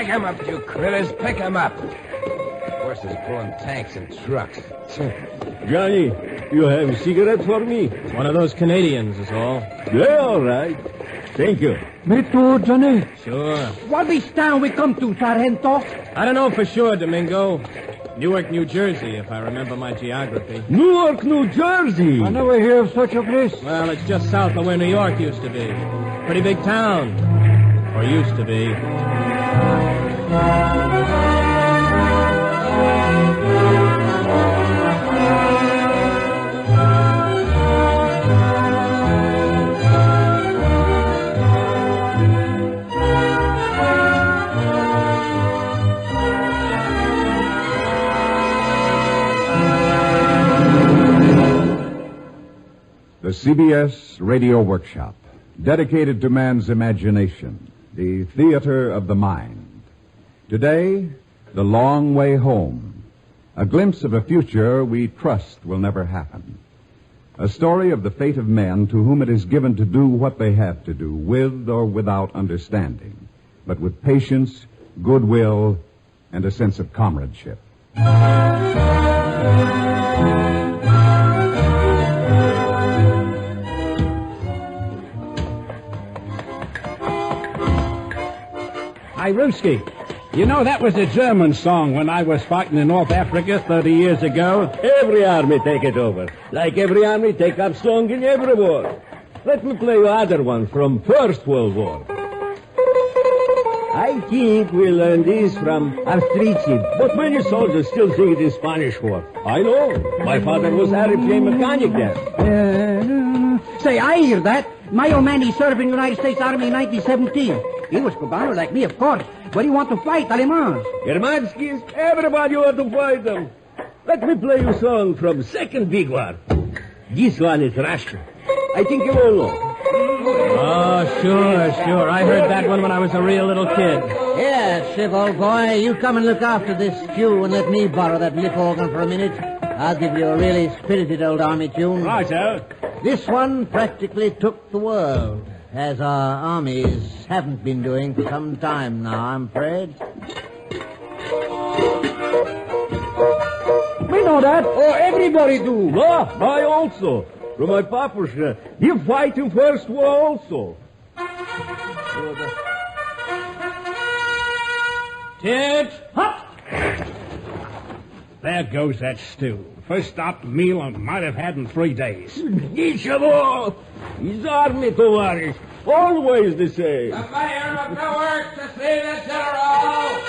'em up, you critters. Pick 'em up. Horses pulling tanks and trucks. Johnny, you have a cigarette for me? One of those Canadians is all. Yeah, all right. Thank you. Me too, Johnny. Sure. What town we come to, Sargento? I don't know for sure, Domingo. Newark, New Jersey, if I remember my geography. Newark, New Jersey. I never hear of such a place. Well, it's just south of where New York used to be. Pretty big town. Or used to be. The CBS Radio Workshop, dedicated to man's imagination, the theater of the mind. Today, The Long Way Home, a glimpse of a future we trust will never happen. A story of the fate of men to whom it is given to do what they have to do, with or without understanding, but with patience, goodwill, and a sense of comradeship. Hi, Ruski. You know, that was a German song when I was fighting in North Africa 30 years ago. Every army take it over. Like every army take up song in every war. Let me play you other one from First World War. I think we learned this from Austrici, but many soldiers still sing it in Spanish War. I know. My father was airplane mechanic there. Say, I hear that. My old man, he served in the United States Army in 1917. He was Cubano like me, of course. But he want to fight Alemans. Germanskis, everybody want to fight them. Let me play you a song from Second Big War. This one is Russian. I think you all know. Oh, sure. I heard that one when I was a real little kid. Here, Shiv, old boy, you come and look after this stew and let me borrow that lip organ for a minute. I'll give you a really spirited old army tune. Right, sir. This one practically took the world, as our armies haven't been doing for some time now, I'm afraid. We know that. Oh, everybody do. No, I also. From my papushka. He fight in First War also. Tit! Hop! There goes that stew. First stop meal I might have had in 3 days. Ничего. His army, товарищ. Always the same. The mayor of Newark to see the general.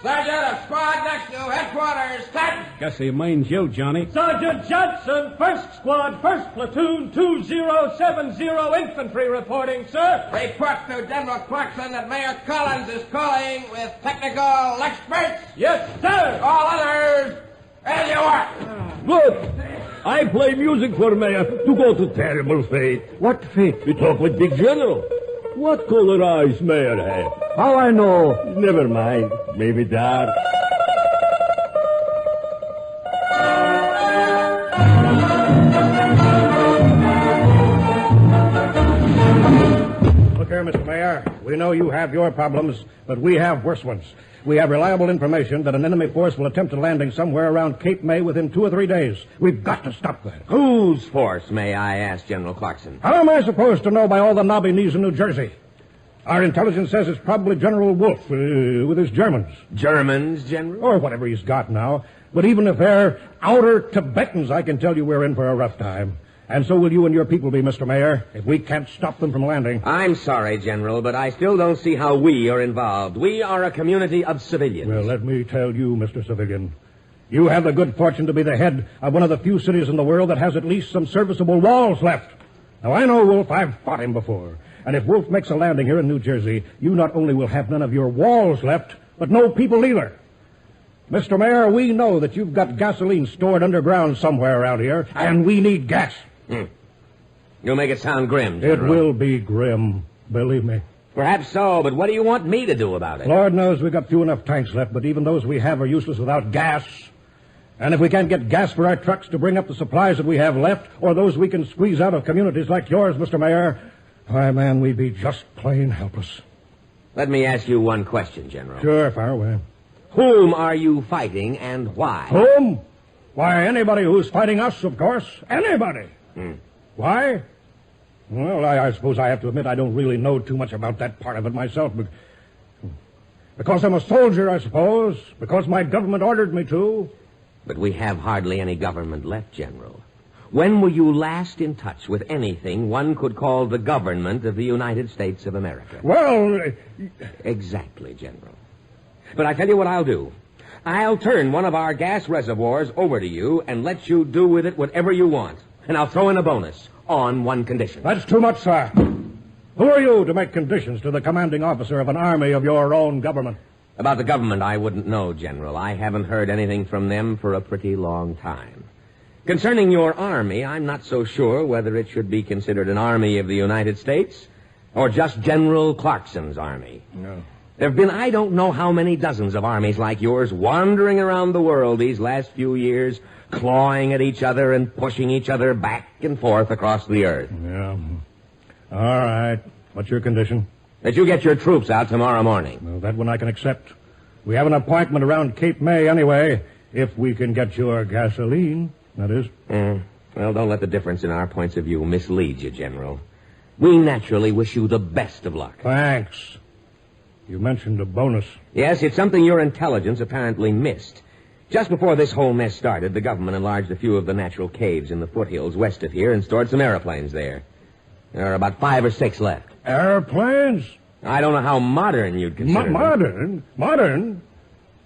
Sergeant of squad next to headquarters. Set. Guess he means you, Johnny. Sergeant Johnson, 1st Squad, 1st Platoon, 2070 Infantry reporting, sir. Report to General Clarkson that Mayor Collins is calling with technical experts. Yes, sir. All others, as you are. Good. I play music for Mayor to go to terrible fate. What fate? We talk with Big General. What color eyes Mayor have? How I know? Never mind. Maybe dark. Look here, Mr. Mayor. We know you have your problems, but we have worse ones. We have reliable information that an enemy force will attempt a landing somewhere around Cape May within 2 or 3 days. We've got to stop that. Whose force, may I ask, General Clarkson? How am I supposed to know by all the knobby knees in New Jersey? Our intelligence says it's probably General Wolfe with his Germans. Germans, General? Or whatever he's got now. But even if they're outer Tibetans, I can tell you we're in for a rough time. And so will you and your people be, Mr. Mayor, if we can't stop them from landing. I'm sorry, General, but I still don't see how we are involved. We are a community of civilians. Well, let me tell you, Mr. Civilian, you have the good fortune to be the head of one of the few cities in the world that has at least some serviceable walls left. Now, I know Wolfe. I've fought him before. And if Wolfe makes a landing here in New Jersey, you not only will have none of your walls left, but no people either. Mr. Mayor, we know that you've got gasoline stored underground somewhere around here, and we need gas. You'll make it sound grim, General. It will be grim, believe me. Perhaps so, but what do you want me to do about it? Lord knows we've got few enough tanks left, but even those we have are useless without gas. And if we can't get gas for our trucks to bring up the supplies that we have left, or those we can squeeze out of communities like yours, Mr. Mayor, Why, man, we'd be just plain helpless. Let me ask you one question, General. Sure, fire away. Whom are you fighting and why? Whom? Why, anybody who's fighting us, of course. Anybody. Why? Well, I suppose I have to admit I don't really know too much about that part of it myself. But because I'm a soldier, I suppose. Because my government ordered me to. But we have hardly any government left, General. When were you last in touch with anything one could call the government of the United States of America? Well... Exactly, General. But I tell you what I'll do. I'll turn one of our gas reservoirs over to you and let you do with it whatever you want. And I'll throw in a bonus on one condition. That's too much, sir. Who are you to make conditions to the commanding officer of an army of your own government? About the government, I wouldn't know, General. I haven't heard anything from them for a pretty long time. Concerning your army, I'm not so sure whether it should be considered an army of the United States or just General Clarkson's army. No. There have been I don't know how many dozens of armies like yours wandering around the world these last few years, clawing at each other and pushing each other back and forth across the earth. Yeah. All right. What's your condition? That you get your troops out tomorrow morning. Well, that one I can accept. We have an appointment around Cape May anyway, if we can get your gasoline, that is. Well, don't let the difference in our points of view mislead you, General. We naturally wish you the best of luck. Thanks. You mentioned a bonus. Yes, it's something your intelligence apparently missed. Just before this whole mess started, the government enlarged a few of the natural caves in the foothills west of here and stored some airplanes there. There are about 5 or 6 left. Airplanes? I don't know how modern you'd consider them. Modern? Modern?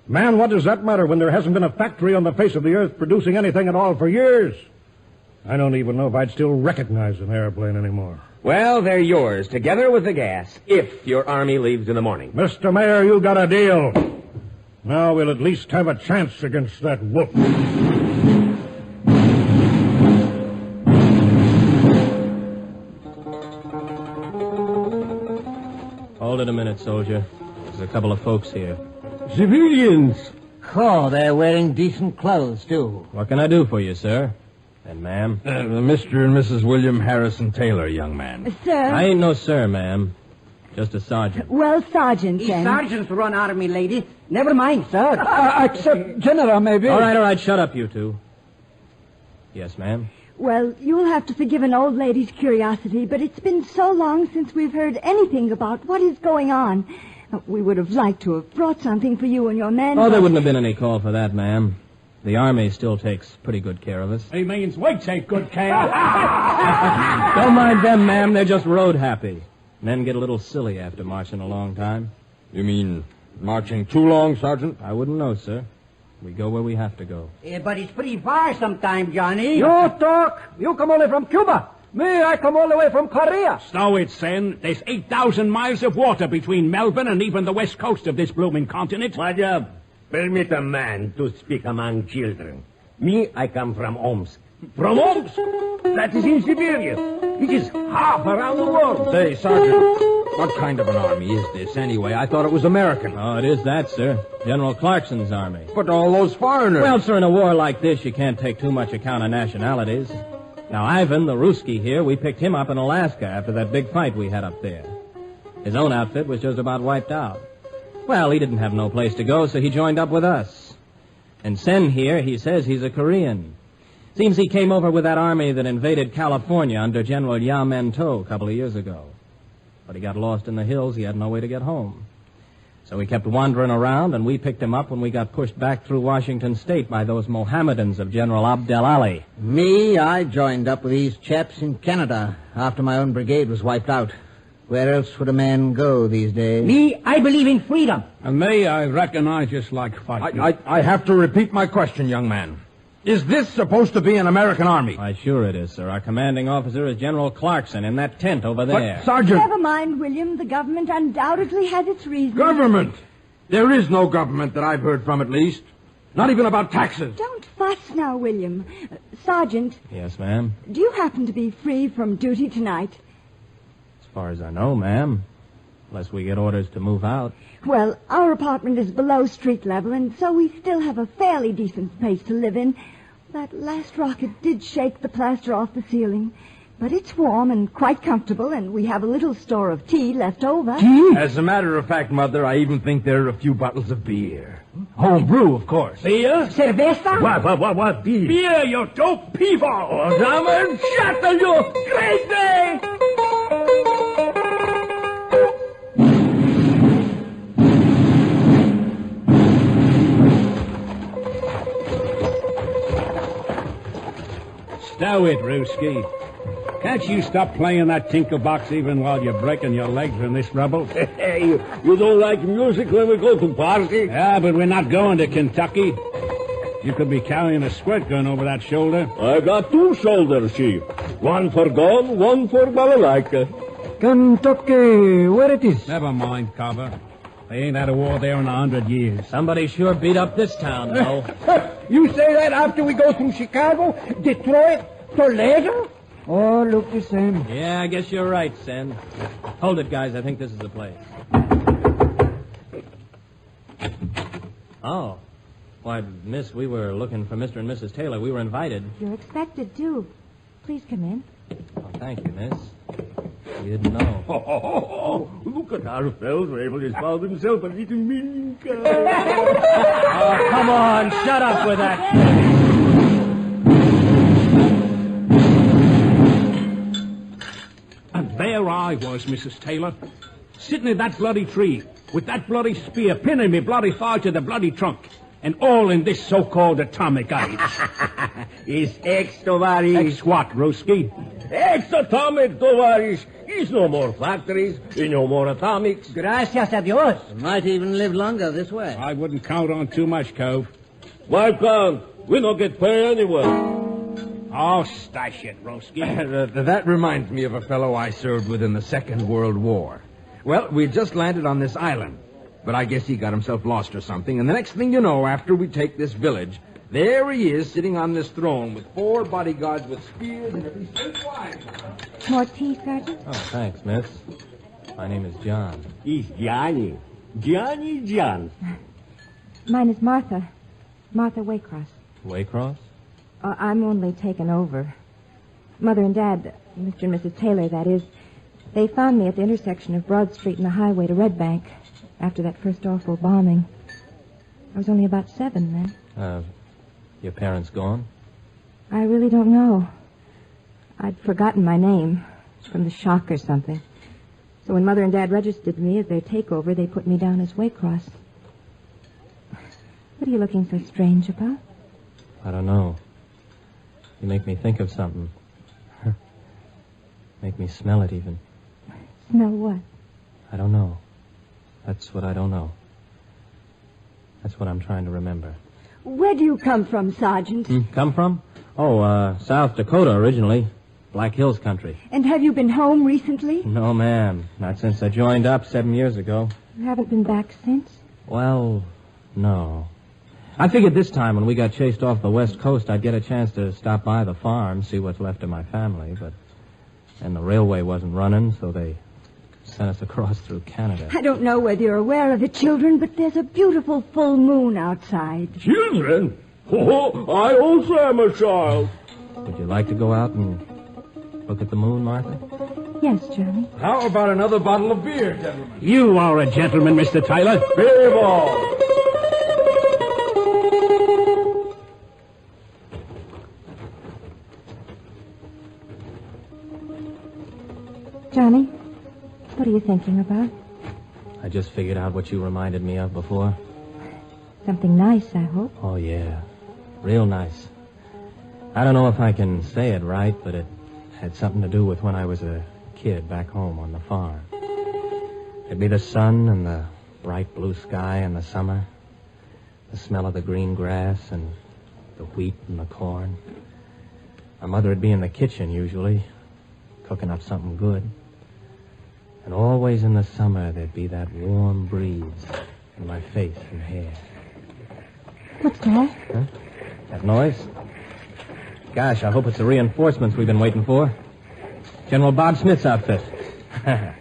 Man, what does that matter when there hasn't been a factory on the face of the earth producing anything at all for years? I don't even know if I'd still recognize an airplane anymore. Well, they're yours, together with the gas, if your army leaves in the morning. Mr. Mayor, you got a deal. Now we'll at least have a chance against that wolf. Hold it a minute, soldier. There's a couple of folks here. Civilians! Oh, they're wearing decent clothes, too. What can I do for you, sir? And ma'am? Mr. and Mrs. William Harrison Taylor, young man. Sir? I ain't no sir, ma'am. Just a sergeant. Well, Sergeant, These then. sergeants run army, lady. Never mind, sir. Except General, maybe. All right, shut up, you two. Yes, ma'am? Well, you'll have to forgive an old lady's curiosity, but it's been so long since we've heard anything about what is going on. We would have liked to have brought something for you and your men. Oh, there wouldn't have been any call for that, ma'am. The Army still takes pretty good care of us. He means we take good care. Don't mind them, ma'am. They're just road happy. Men get a little silly after marching a long time. You mean marching too long, Sergeant? I wouldn't know, sir. We go where we have to go. Yeah, but it's pretty far sometime, Johnny. You talk. You come only from Cuba. Me, I come all the way from Korea. So it's saying there's 8,000 miles of water between Melbourne and even the west coast of this blooming continent. Madam, permit a man to speak among children. Me, I come from Omsk. From Omsk? That is in Siberia. It is half around the world. Say, Sergeant, what kind of an army is this anyway? I thought it was American. Oh, it is that, sir. General Clarkson's army. But all those foreigners... Well, sir, in a war like this, you can't take too much account of nationalities. Now, Ivan, the Ruski here, we picked him up in Alaska after that big fight we had up there. His own outfit was just about wiped out. Well, he didn't have no place to go, so he joined up with us. And Sen here, he says he's a Korean. Seems he came over with that army that invaded California under General Yamento a couple of years ago. But he got lost in the hills. He had no way to get home. So he kept wandering around, and we picked him up when we got pushed back through Washington State by those Mohammedans of General Abdel Ali. Me, I joined up with these chaps in Canada after my own brigade was wiped out. Where else would a man go these days? Me, I believe in freedom. And me, I reckon I just like fighting. I have to repeat my question, young man. Is this supposed to be an American army? Why, sure it is, sir. Our commanding officer is General Clarkson in that tent over there. But, Sergeant... Never mind, William. The government undoubtedly has its reasons. Government? There is no government that I've heard from, at least. Not even about taxes. Don't fuss now, William. Sergeant. Yes, ma'am? Do you happen to be free from duty tonight? As far as I know, ma'am. Unless we get orders to move out. Well, our apartment is below street level, and so we still have a fairly decent place to live in. That last rocket did shake the plaster off the ceiling. But it's warm and quite comfortable, and we have a little store of tea left over. Tea? As a matter of fact, Mother, I even think there are a few bottles of beer. Home brew, of course. Beer? Cerveza? What? Beer, you dope people! Oh, Zaman, shut you crazy! Stow it, Ruski. Can't you stop playing that tinkle box even while you're breaking your legs in this rubble? Hey, you don't like music when we go to party? Yeah, but we're not going to Kentucky. You could be carrying a squirt gun over that shoulder. I got 2 shoulders, Chief. One for gun, one for balalaika. Kentucky, where it is? Never mind, Carver. They ain't had a war there in 100 years. Somebody sure beat up this town, though. You say that after we go through Chicago, Detroit, Toledo? Oh, look the same. Yeah, I guess you're right, Sen. Hold it, guys. I think this is the place. Oh. Why, miss, we were looking for Mr. and Mrs. Taylor. We were invited. You're expected, too. Please come in. Oh, thank you, miss. We didn't know. Oh, look at our fellow. Ravel has found himself a little minka. Oh, come on. Shut up with that. And there I was, Mrs. Taylor, sitting in that bloody tree with that bloody spear pinning me bloody thigh to the bloody trunk. And all in this so-called atomic age. Is X, Tovarish? Ex what, Ruski? Ex-atomic, Tovarish. Is no more factories, no more atomics. Gracias a Dios. Might even live longer this way. I wouldn't count on too much, Cove. Why can't? We don't get pay anyway. Oh, stash it, Ruski. That reminds me of a fellow I served with in the Second World War. Well, we just landed on this island. But I guess he got himself lost or something. And the next thing you know, after we take this village, there he is sitting on this throne with 4 bodyguards with spears and every state wide. More tea, Sergeant? Oh, thanks, miss. My name is John. Is Johnny. Johnny John. Mine is Martha. Martha Waycross. Waycross? I'm only taken over. Mother and Dad, Mr. and Mrs. Taylor, that is, they found me at the intersection of Broad Street and the highway to Red Bank after that first awful bombing. I was only about 7 then. Your parents gone? I really don't know. I'd forgotten my name from the shock or something. So when Mother and Dad registered me as their takeover, they put me down as Waycross. What are you looking so strange about? I don't know. You make me think of something. Make me smell it even. Smell what? I don't know. That's what I don't know. That's what I'm trying to remember. Where do you come from, Sergeant? Come from? Oh, South Dakota originally. Black Hills country. And have you been home recently? No, ma'am. Not since I joined up 7 years ago. You haven't been back since? Well, no. I figured this time when we got chased off the West Coast, I'd get a chance to stop by the farm, see what's left of my family, but then the railway wasn't running, so they sent us across through Canada. I don't know whether you're aware of it, children, but there's a beautiful full moon outside. Children? Oh, I also am a child. Would you like to go out and look at the moon, Martha? Yes, Johnny. How about another bottle of beer, gentlemen? You are a gentleman, Mr. Taylor. Beer ball. Johnny, what are you thinking about? I just figured out what you reminded me of before. Something nice, I hope. Oh, yeah. Real nice. I don't know if I can say it right, but it had something to do with when I was a kid back home on the farm. It'd be the sun and the bright blue sky in the summer, the smell of the green grass and the wheat and the corn. My mother would be in the kitchen usually, cooking up something good. And always in the summer, there'd be that warm breeze in my face and hair. What's that? Huh? That noise? Gosh, I hope it's the reinforcements we've been waiting for. General Bob Smith's outfit. I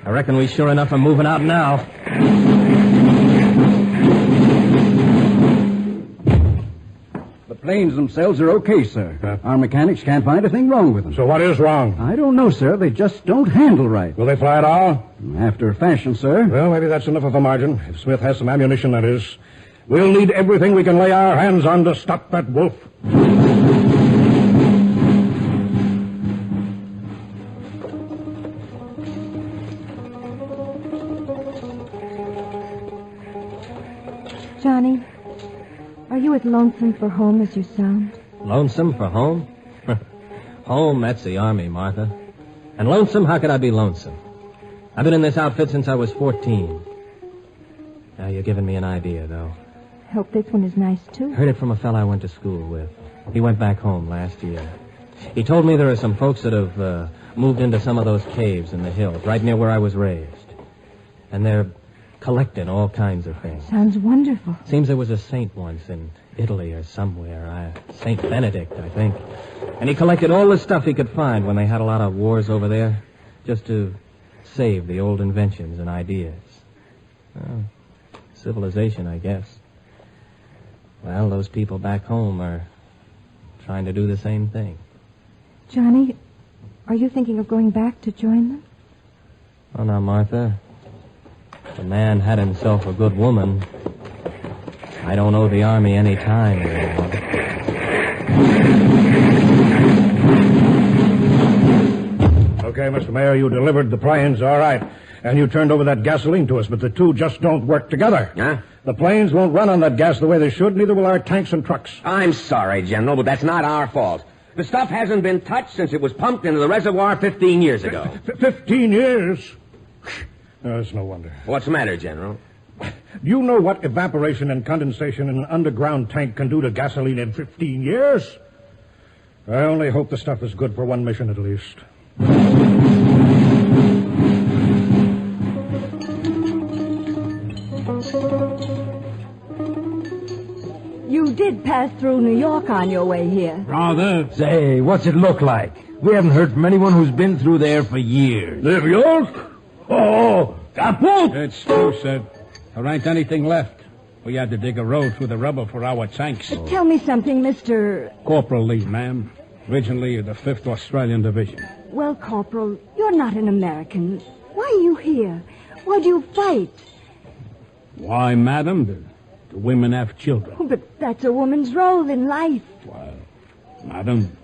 reckon we sure enough are moving out now. But planes themselves are okay, sir. Our mechanics can't find a thing wrong with them. So what is wrong? I don't know, sir. They just don't handle right. Will they fly at all? After a fashion, sir. Well, maybe that's enough of a margin. If Smith has some ammunition, that is. We'll need everything we can lay our hands on to stop that wolf. Johnny, are you as lonesome for home as you sound? Lonesome for home? Home, that's the Army, Martha. And lonesome, how could I be lonesome? I've been in this outfit since I was 14. Now, you're giving me an idea, though. Hope this one is nice, too. Heard it from a fella I went to school with. He went back home last year. He told me there are some folks that have moved into some of those caves in the hills, right near where I was raised. And they're collecting all kinds of things. Sounds wonderful. Seems there was a saint once in Italy or somewhere. Saint Benedict, I think. And he collected all the stuff he could find when they had a lot of wars over there, just to save the old inventions and ideas. Well, civilization, I guess. Well, those people back home are trying to do the same thing. Johnny, are you thinking of going back to join them? Oh, now, Martha, if a man had himself a good woman, I don't owe the Army any time anymore. Okay, Mr. Mayor, you delivered the planes, all right. And you turned over that gasoline to us, but the two just don't work together. Huh? The planes won't run on that gas the way they should, neither will our tanks and trucks. I'm sorry, General, but that's not our fault. The stuff hasn't been touched since it was pumped into the reservoir 15 years ago. 15 years? That's no wonder. What's the matter, General? Do you know what evaporation and condensation in an underground tank can do to gasoline in 15 years? I only hope the stuff is good for one mission at least. You did pass through New York on your way here. Rather. Say, what's it look like? We haven't heard from anyone who's been through there for years. New York? Oh, kaput! It's true, sir. There ain't anything left. We had to dig a road through the rubble for our tanks. Tell me something, Mr. Corporal Lee, ma'am. Originally of the 5th Australian Division. Well, Corporal, you're not an American. Why are you here? Why do you fight? Why, madam, the women have children. Oh, but that's a woman's role in life. Well, madam,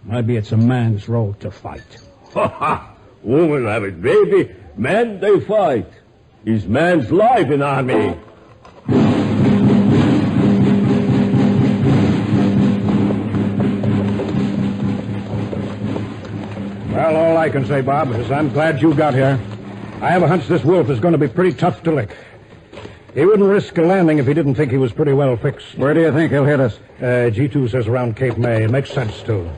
maybe it's a man's role to fight. Ha ha! Women have it, baby. Men, they fight. It's man's life in army. Well, all I can say, Bob, is I'm glad you got here. I have a hunch this wolf is going to be pretty tough to lick. He wouldn't risk a landing if he didn't think he was pretty well fixed. Where do you think he'll hit us? G2 says around Cape May. It makes sense, too.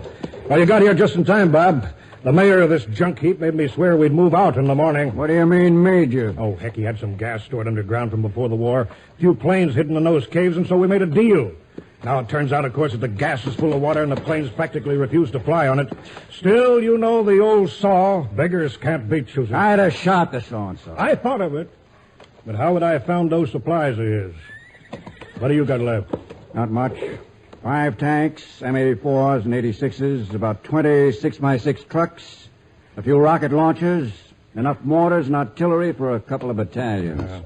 Well, you got here just in time, Bob. The mayor of this junk heap made me swear we'd move out in the morning. What do you mean, Major? Oh, heck, he had some gas stored underground from before the war. A few planes hidden in those caves, and so we made a deal. Now, it turns out, of course, that the gas is full of water and the planes practically refuse to fly on it. Still, you know the old saw, beggars can't be choosers. I'd have shot the so-and-so. I thought of it. But how would I have found those supplies of his? What do you got left? Not much. 5 tanks, M84s and 86s, about 20 6x6 trucks, a few rocket launchers, enough mortars and artillery for a couple of battalions.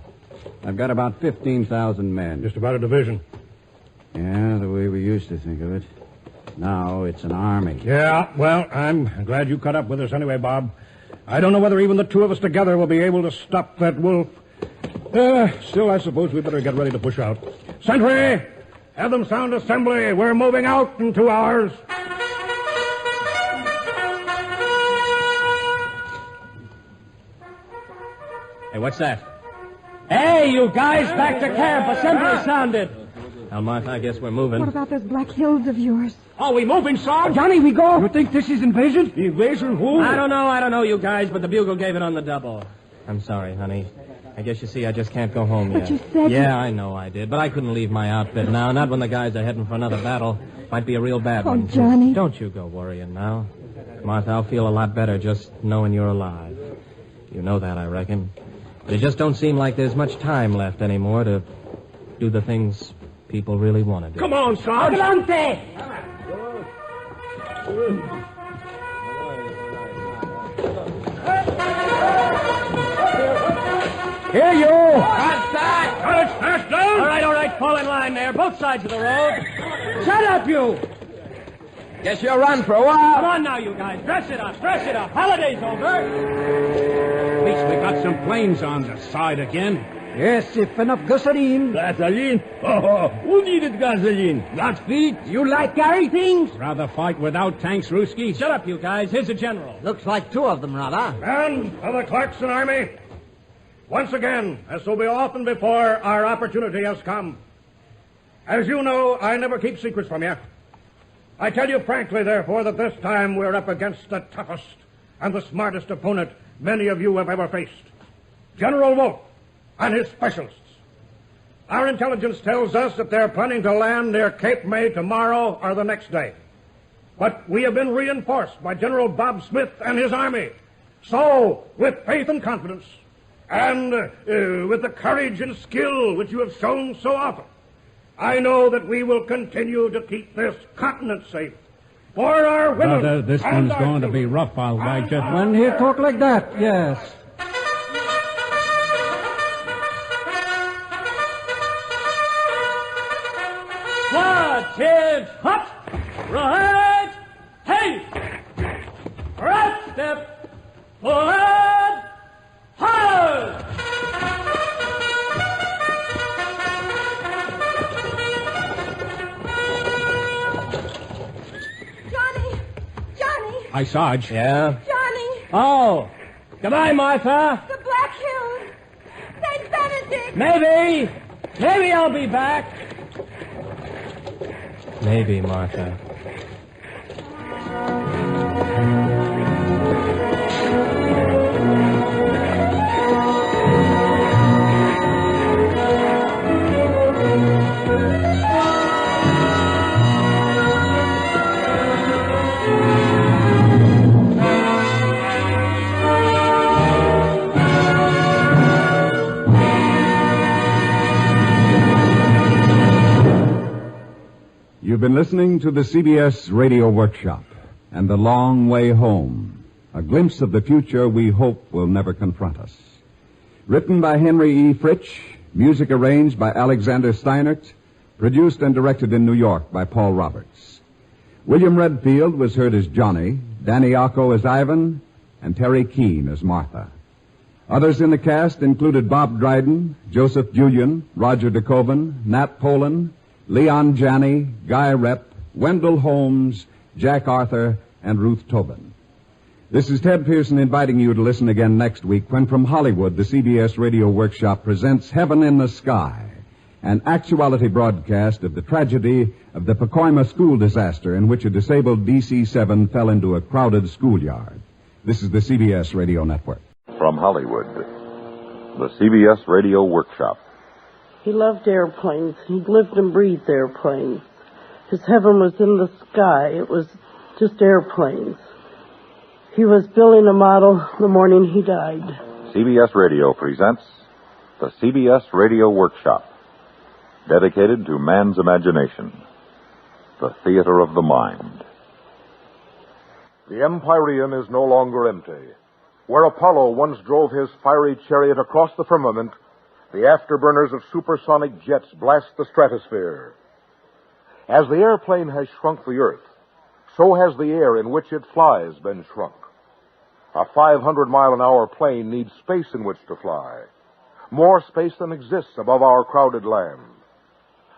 I've got about 15,000 men. Just about a division. Yeah, the way we used to think of it. Now it's an army. Yeah, well, I'm glad you caught up with us anyway, Bob. I don't know whether even the two of us together will be able to stop that wolf. Still, I suppose we better get ready to push out. Sentry! Have them sound assembly. We're moving out in 2 hours. Hey, what's that? Hey, you guys, back to camp. Assembly sounded. Now, Martha, I guess we're moving. What about those black hills of yours? Are we moving, son? Johnny, we go. You think this is invasion? Invasion who? I don't know, you guys, but the bugle gave it on the double. I'm sorry, honey. I guess you see I just can't go home yet. But you said... Yeah, I know I did, but I couldn't leave my outfit now, not when the guys are heading for another battle. Might be a real bad one. Oh, Johnny. Don't you go worrying now. Martha, I'll feel a lot better just knowing you're alive. You know that, I reckon. But it just don't seem like there's much time left anymore to do the things people really want to do. Come on, Sarge. Adelante! Here, you! Contact! Pass down. All right, fall in line there, both sides of the road. Shut up, you! Guess you'll run for a while. Come on now, you guys, dress it up. Holiday's over. At least we got some planes on the side again. Yes, if enough gasoline. Gasoline? Oh, who needed gasoline? Not feet? You like carry things? Rather fight without tanks, Ruski. Shut up, you guys. Here's the general. Looks like two of them, rather. Men of the Clarkson Army, once again, as so be often before, our opportunity has come. As you know, I never keep secrets from you. I tell you frankly, therefore, that this time we're up against the toughest and the smartest opponent many of you have ever faced. General Wolfe and his specialists. Our intelligence tells us that they're planning to land near Cape May tomorrow or the next day. But we have been reinforced by General Bob Smith and his army. So, with faith and confidence, and with the courage and skill which you have shown so often, I know that we will continue to keep this continent safe for our women. This one's going to be rough, I'll wager. When he talk like that, yes. Cheers, hot, right, hey, right step, forward, hard. Johnny! Hi, Sarge. Yeah? Johnny! Oh, goodbye, Martha. The Black Hills! St. Benedict! Maybe I'll be back. Maybe, Martha. You've been listening to the CBS Radio Workshop and The Long Way Home, a glimpse of the future we hope will never confront us. Written by Henry E. Fritsch, music arranged by Alexander Steinert, produced and directed in New York by Paul Roberts. William Redfield was heard as Johnny, Danny Acco as Ivan, and Terry Keane as Martha. Others in the cast included Bob Dryden, Joseph Julian, Roger DeKoven, Nat Polan, Leon Janney, Guy Rep, Wendell Holmes, Jack Arthur, and Ruth Tobin. This is Ted Pearson inviting you to listen again next week when from Hollywood the CBS Radio Workshop presents Heaven in the Sky, an actuality broadcast of the tragedy of the Pacoima school disaster in which a disabled DC-7 fell into a crowded schoolyard. This is the CBS Radio Network. From Hollywood, the CBS Radio Workshop. He loved airplanes. He lived and breathed airplanes. His heaven was in the sky. It was just airplanes. He was building a model the morning he died. CBS Radio presents the CBS Radio Workshop, dedicated to man's imagination, the theater of the mind. The Empyrean is no longer empty. Where Apollo once drove his fiery chariot across the firmament, the afterburners of supersonic jets blast the stratosphere. As the airplane has shrunk the Earth, so has the air in which it flies been shrunk. A 500-mile-an-hour plane needs space in which to fly, more space than exists above our crowded land.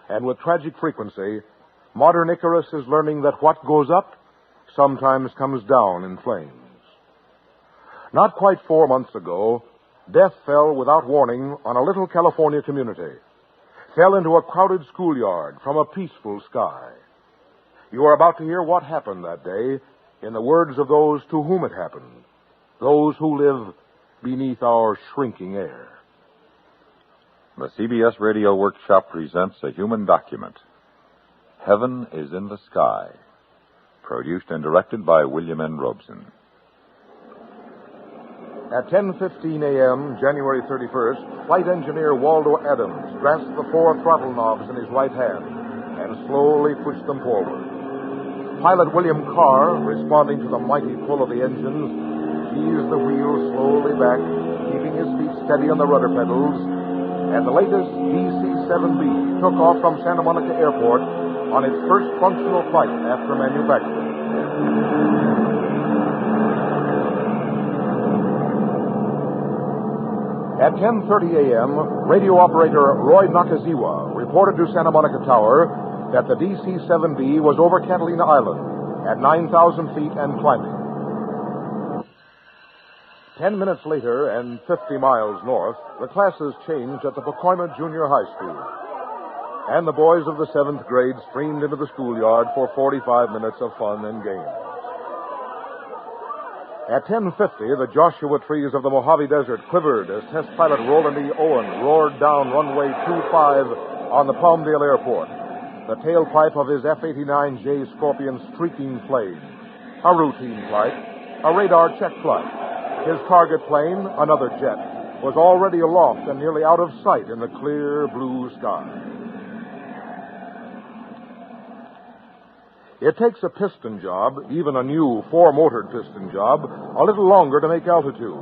And with tragic frequency, modern Icarus is learning that what goes up sometimes comes down in flames. Not quite 4 months ago, death fell without warning on a little California community. Fell into a crowded schoolyard from a peaceful sky. You are about to hear what happened that day in the words of those to whom it happened, those who live beneath our shrinking air. The CBS Radio Workshop presents a human document, Heaven is in the Sky, produced and directed by William N. Robeson. At 10:15 a.m., January 31st, flight engineer Waldo Adams grasped the 4 throttle knobs in his right hand and slowly pushed them forward. Pilot William Carr, responding to the mighty pull of the engines, eased the wheels slowly back, keeping his feet steady on the rudder pedals, and the latest DC-7B took off from Santa Monica Airport on its first functional flight after manufacture. At 10:30 a.m., radio operator Roy Nakazawa reported to Santa Monica Tower that the DC-7B was over Catalina Island at 9,000 feet and climbing. 10 minutes later and 50 miles north, the classes changed at the Pacoima Junior High School. And the boys of the 7th grade streamed into the schoolyard for 45 minutes of fun and games. At 10:50, the Joshua trees of the Mojave Desert quivered as test pilot Roland E. Owen roared down runway 25 on the Palmdale Airport, the tailpipe of his F-89J Scorpion streaking flame. A routine flight, a radar check flight. His target plane, another jet, was already aloft and nearly out of sight in the clear blue sky. It takes a piston job, even a new 4-motored piston job, a little longer to make altitude.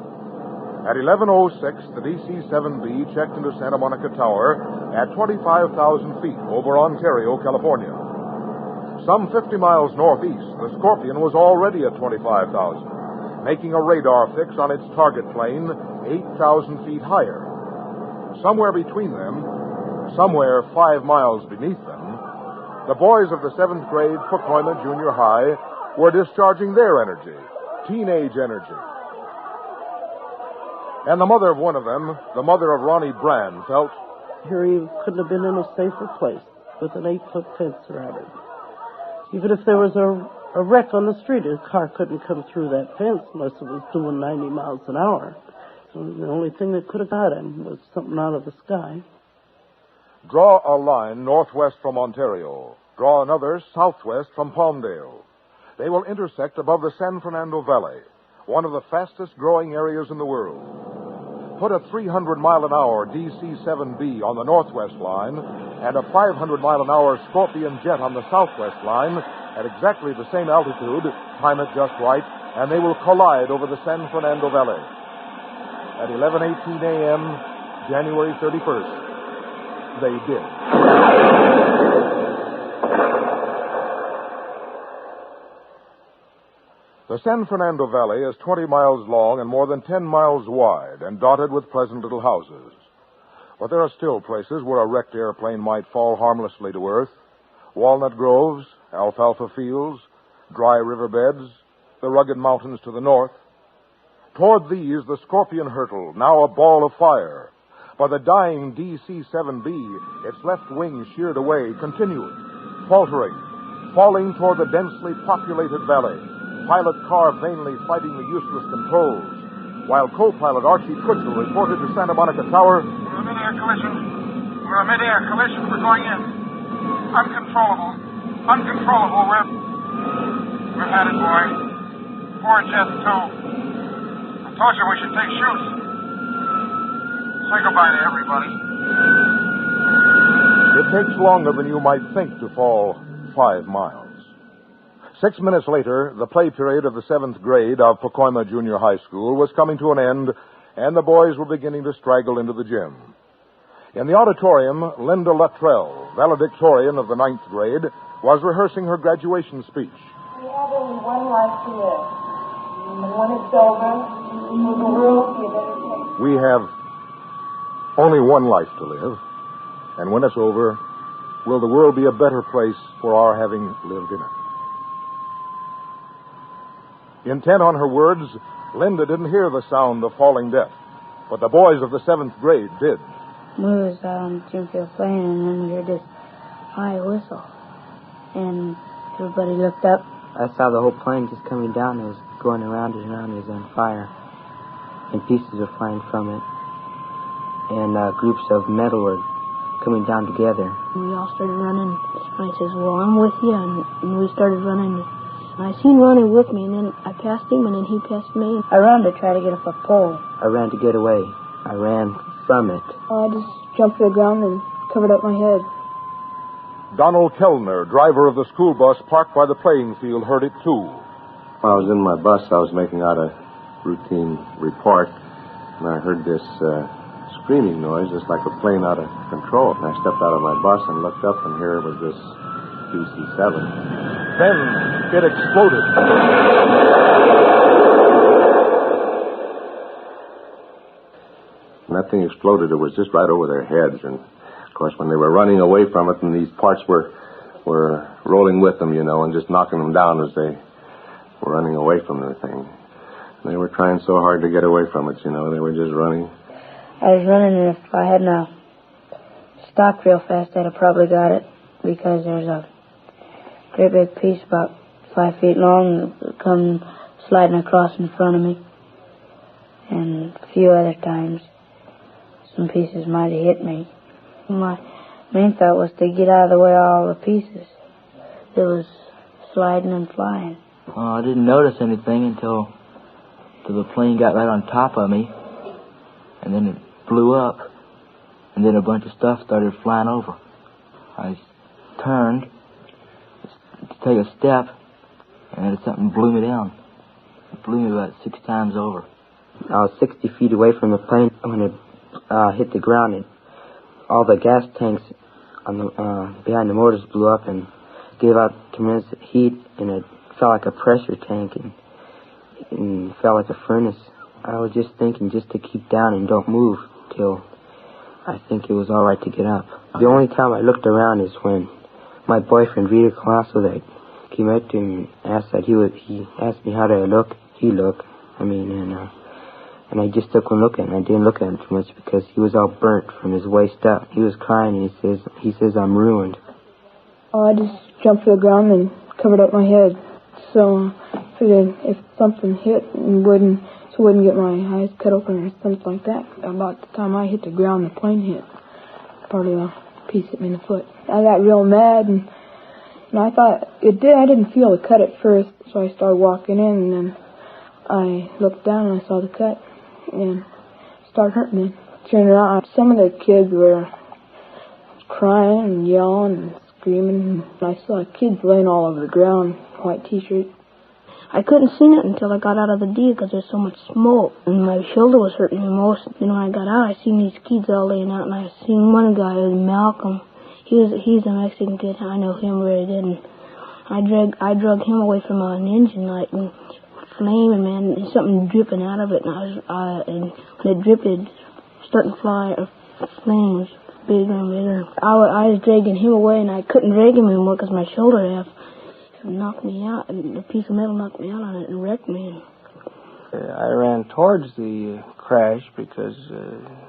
At 11:06, the DC-7B checked into Santa Monica Tower at 25,000 feet over Ontario, California. Some 50 miles northeast, the Scorpion was already at 25,000, making a radar fix on its target plane 8,000 feet higher. Somewhere between them, somewhere 5 miles beneath them, the boys of the 7th grade Pacoima Junior High were discharging their energy, teenage energy. And the mother of one of them, the mother of Ronnie Brand, felt, here he couldn't have been in a safer place with an 8-foot fence around him. Even if there was a wreck on the street, his car couldn't come through that fence unless it was doing 90 miles an hour. So the only thing that could have got him was something out of the sky. Draw a line northwest from Ontario. Draw another southwest from Palmdale. They will intersect above the San Fernando Valley, one of the fastest-growing areas in the world. Put a 300-mile-an-hour DC-7B on the northwest line and a 500-mile-an-hour Scorpion jet on the southwest line at exactly the same altitude, time it just right, and they will collide over the San Fernando Valley. At 11:18 a.m., January 31st, they did. The San Fernando Valley is 20 miles long and more than 10 miles wide and dotted with pleasant little houses. But there are still places where a wrecked airplane might fall harmlessly to earth. Walnut groves, alfalfa fields, dry riverbeds, the rugged mountains to the north. Toward these, the Scorpion hurtled, now a ball of fire. By the dying DC-7B, its left wing sheared away, continued, faltering, falling toward the densely populated valley, pilot Carr vainly fighting the useless controls, while co-pilot Archie Twitchell reported to Santa Monica Tower, We're a mid-air collision. We're going in. Uncontrollable. We're headed, boy. 4 jets, too. I told you we should take shoots. Say goodbye to everybody. It takes longer than you might think to fall 5 miles. 6 minutes later, the play period of the 7th grade of Pacoima Junior High School was coming to an end, and the boys were beginning to straggle into the gym. In the auditorium, Linda Luttrell, valedictorian of the 9th grade, was rehearsing her graduation speech. We have only one life to live. And when it's over, will the world be a better place? We have only one life to live, and when it's over, will the world be a better place for our having lived in it? Intent on her words, Linda didn't hear the sound of falling death, but the boys of the 7th grade did. We was out on gym field playing, and then we heard this high whistle. And everybody looked up. I saw the whole plane just coming down. It was going around and around. It was on fire. And pieces were flying from it. And groups of metal were coming down together. And we all started running. I says, well, I'm with you. And we started running. And I seen Ronnie with me, and then I passed him, and then he passed me. I ran to try to get off a pole. I ran to get away. I ran from it. I just jumped to the ground and covered up my head. Donald Kellner, driver of the school bus parked by the playing field, heard it too. While I was in my bus, I was making out a routine report, and I heard this screaming noise, just like a plane out of control. And I stepped out of my bus and looked up, and here was this DC-7. Then it exploded. And that thing exploded. It was just right over their heads. And, of course, when they were running away from it, and these parts were rolling with them, and just knocking them down as they were running away from the thing. And they were trying so hard to get away from it, They were just running. I was running, and if I hadn't stopped real fast, I'd have probably got it, because there's a great big piece about 5 feet long come sliding across in front of me. And a few other times, some pieces might have hit me. My main thought was to get out of the way of all the pieces. It was sliding and flying. I didn't notice anything until the plane got right on top of me, and then it blew up, and then a bunch of stuff started flying over. I turned to take a step, and something blew me down. It blew me about 6 times over. I was 60 feet away from the plane when it hit the ground, and all the gas tanks on the behind the motors blew up and gave out tremendous heat, and it felt like a pressure tank and felt like a furnace. I was just thinking just to keep down and don't move till I think it was all right to get up. The only time I looked around is when my boyfriend, Reedy, came up to me and asked that he asked me how did I look. And I just took one look at him. I didn't look at him too much because he was all burnt from his waist up. He was crying, and he says I'm ruined. I just jumped to the ground and covered up my head. So I figured if something hit and wouldn't get my eyes cut open or something like that. About the time I hit the ground, the plane hit. Part of the piece hit me in the foot. I got real mad, and I thought it did. I didn't feel the cut at first, so I started walking in, and then I looked down and I saw the cut, and it started hurting me. Turned around, some of the kids were crying and yelling and screaming. I saw kids laying all over the ground, white T-shirts. I couldn't see it until I got out of the deal because there's so much smoke, and my shoulder was hurting me most. Then when I got out, I seen these kids all laying out, and I seen one guy, Malcolm. He's a Mexican kid. I know him very good, and I drug him away from an engine light and flaming, man, and something dripping out of it, and when it dripped, it started to fly. The flame was bigger and bigger. I was dragging him away, and I couldn't drag him anymore because my shoulder knocked me out, and the piece of metal knocked me out on it and wrecked me. I ran towards the crash because,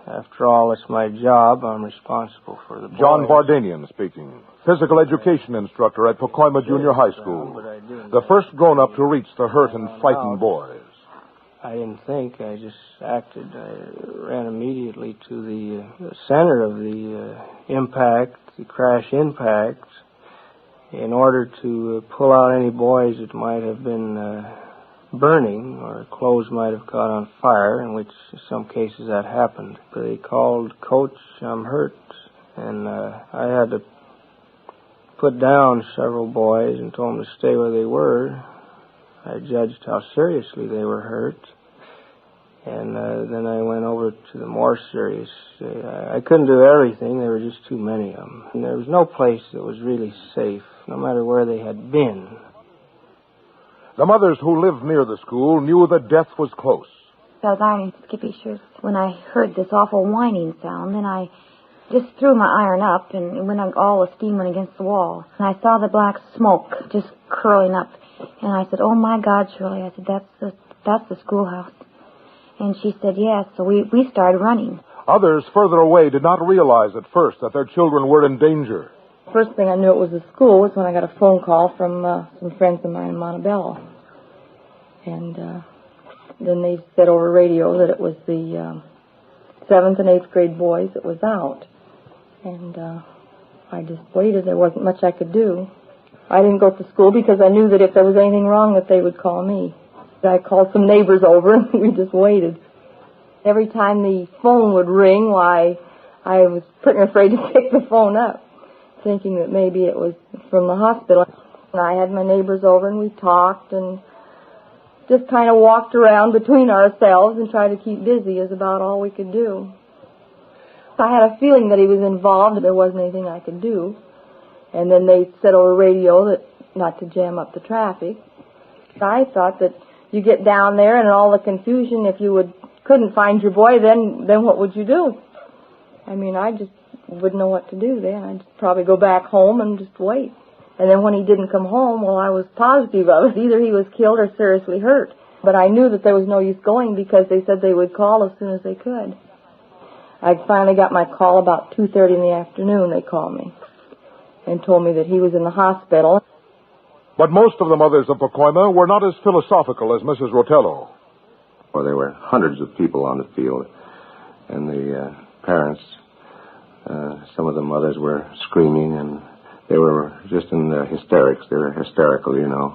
after all, it's my job. I'm responsible for the boys. John Vardanian speaking, physical education instructor at Pacoima Junior High School, the first grown-up to reach the hurt and frightened boys. I didn't think. I just acted. I ran immediately to the center of the impact, the crash impact, in order to pull out any boys that might have been burning or clothes might have caught on fire, in which in some cases that happened. They called, "Coach, I'm hurt," and I had to put down several boys and told them to stay where they were. I judged how seriously they were hurt, and then I went over to the more serious. I couldn't do everything. There were just too many of them. And there was no place that was really safe, no matter where they had been. The mothers who lived near the school knew that death was close. I was ironing Skippy's shirts when I heard this awful whining sound, and I just threw my iron up, and when all the steam went against the wall, and I saw the black smoke just curling up, and I said, "Oh my God, Shirley!" I said, "That's the schoolhouse." And she said, "Yes." So we started running. Others further away did not realize at first that their children were in danger. First thing I knew it was the school was when I got a phone call from some friends of mine in Montebello. And then they said over radio that it was the 7th and 8th grade boys that was out. And I just waited. There wasn't much I could do. I didn't go to school because I knew that if there was anything wrong that they would call me. I called some neighbors over and we just waited. Every time the phone would ring, why, I was pretty afraid to pick the phone up, thinking that maybe it was from the hospital. And I had my neighbors over and we talked and just kind of walked around between ourselves and tried to keep busy is about all we could do. I had a feeling that he was involved and there wasn't anything I could do. And then they said over radio that not to jam up the traffic. I thought that you get down there and in all the confusion, if you couldn't find your boy, then what would you do? I mean, I just wouldn't know what to do then. I'd just probably go back home and just wait. And then when he didn't come home, well, I was positive of it. Either he was killed or seriously hurt. But I knew that there was no use going because they said they would call as soon as they could. I finally got my call about 2:30 in the afternoon. They called me and told me that he was in the hospital. But most of the mothers of Pacoima were not as philosophical as Mrs. Rotello. Well, there were hundreds of people on the field, and the parents, some of the mothers were screaming, and they were just in the hysterics. They were hysterical, you know,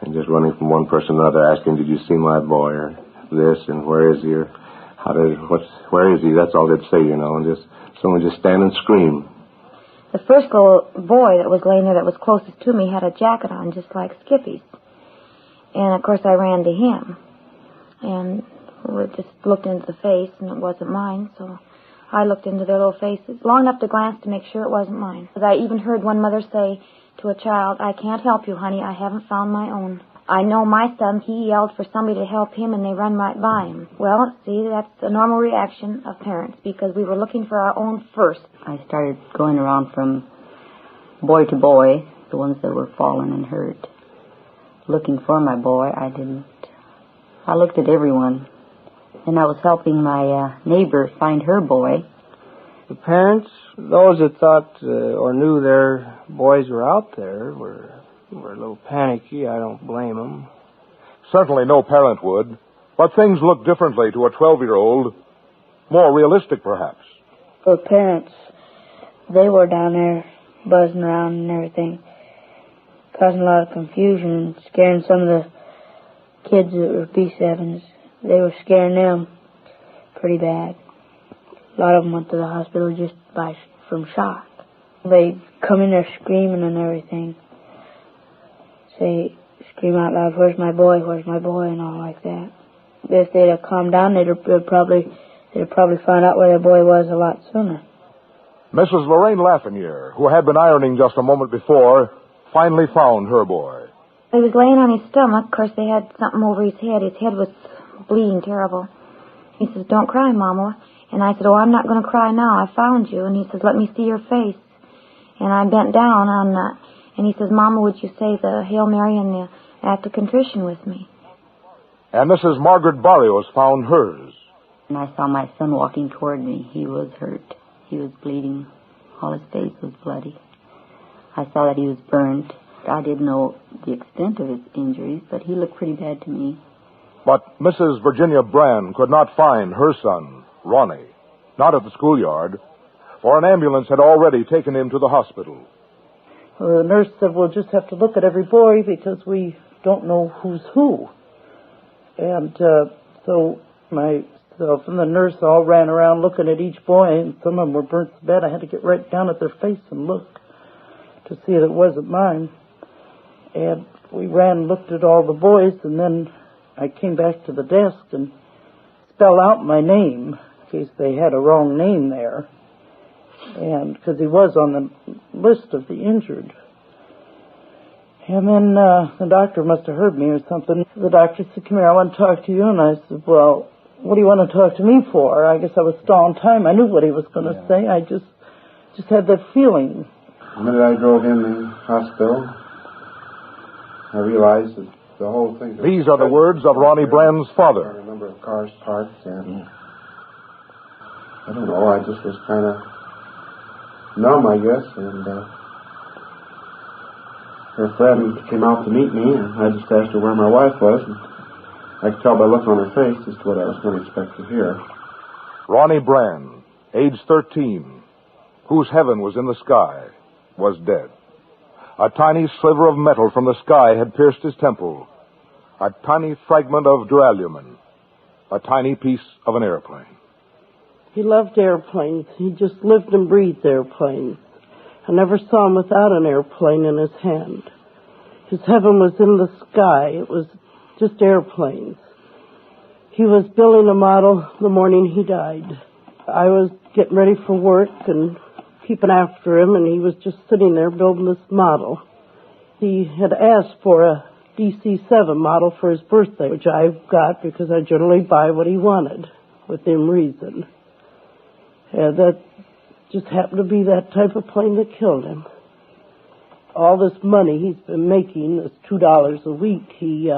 and just running from one person to another, asking, "Did you see my boy?" or this, and "Where is he?" or "Where is he?" That's all they'd say, you know, and just someone just stand and scream. The first little boy that was laying there that was closest to me had a jacket on just like Skippy's. And, of course, I ran to him. And we just looked into the face, and it wasn't mine, so I looked into their little faces, long enough to glance to make sure it wasn't mine. Because I even heard one mother say to a child, "I can't help you, honey. I haven't found my own." I know my son, he yelled for somebody to help him, and they run right by him. Well, see, that's the normal reaction of parents, because we were looking for our own first. I started going around from boy to boy, the ones that were fallen and hurt, looking for my boy. I looked at everyone, and I was helping my neighbor find her boy. The parents, those that thought or knew their boys were out there, were a little panicky. I don't blame them. Certainly no parent would, but things look differently to a 12-year-old, more realistic perhaps. The parents, they were down there buzzing around and everything, causing a lot of confusion and scaring some of the kids that were B7s. They were scaring them pretty bad. A lot of them went to the hospital just from shock. They come in there screaming and everything. Say, scream out loud, "Where's my boy? Where's my boy?" and all like that. If they'd have calmed down, they'd probably found out where their boy was a lot sooner. Mrs. Lorraine Lafreniere, who had been ironing just a moment before, finally found her boy. He was laying on his stomach. Of course, they had something over his head. His head was bleeding terrible. He says, "Don't cry, Mama." And I said, "Oh, I'm not going to cry now. I found you." And he says, "Let me see your face." And I bent down on that. And he says, "Mama, would you say the Hail Mary and the Act of Contrition with me?" And Mrs. Margaret Barrios found hers. And I saw my son walking toward me. He was hurt. He was bleeding. All his face was bloody. I saw that he was burned. I didn't know the extent of his injuries, but he looked pretty bad to me. But Mrs. Virginia Brand could not find her son, Ronnie, not at the schoolyard, for an ambulance had already taken him to the hospital. The nurse said, "We'll just have to look at every boy because we don't know who's who." And so myself and the nurse all ran around looking at each boy, and some of them were burnt so bad I had to get right down at their face and look to see that it wasn't mine. And we ran and looked at all the boys, and then I came back to the desk and spelled out my name in case they had a wrong name there. And because he was on the list of the injured. And then the doctor must have heard me or something. The doctor said, "Come here, I want to talk to you." And I said, "Well, what do you want to talk to me for?" I guess I was stalling time. I knew what he was going to say. I just had that feeling. The minute I drove in the hospital, I realized that the whole thing... These are the words of Ronnie Brand's father. A number of cars parked, and I don't know, I just was kind of numb, I guess, and her friend came out to meet me, and I just asked her where my wife was, and I could tell by the look on her face as to what I was going to expect to hear. Ronnie Brand, age 13, whose heaven was in the sky, was dead. A tiny sliver of metal from the sky had pierced his temple. A tiny fragment of duralumin. A tiny piece of an airplane. He loved airplanes. He just lived and breathed airplanes. I never saw him without an airplane in his hand. His heaven was in the sky. It was just airplanes. He was building a model the morning he died. I was getting ready for work and keeping after him, and he was just sitting there building this model. He had asked for a DC-7 model for his birthday, which I got because I generally buy what he wanted, within reason. And that just happened to be that type of plane that killed him. All this money he's been making, this $2 a week, he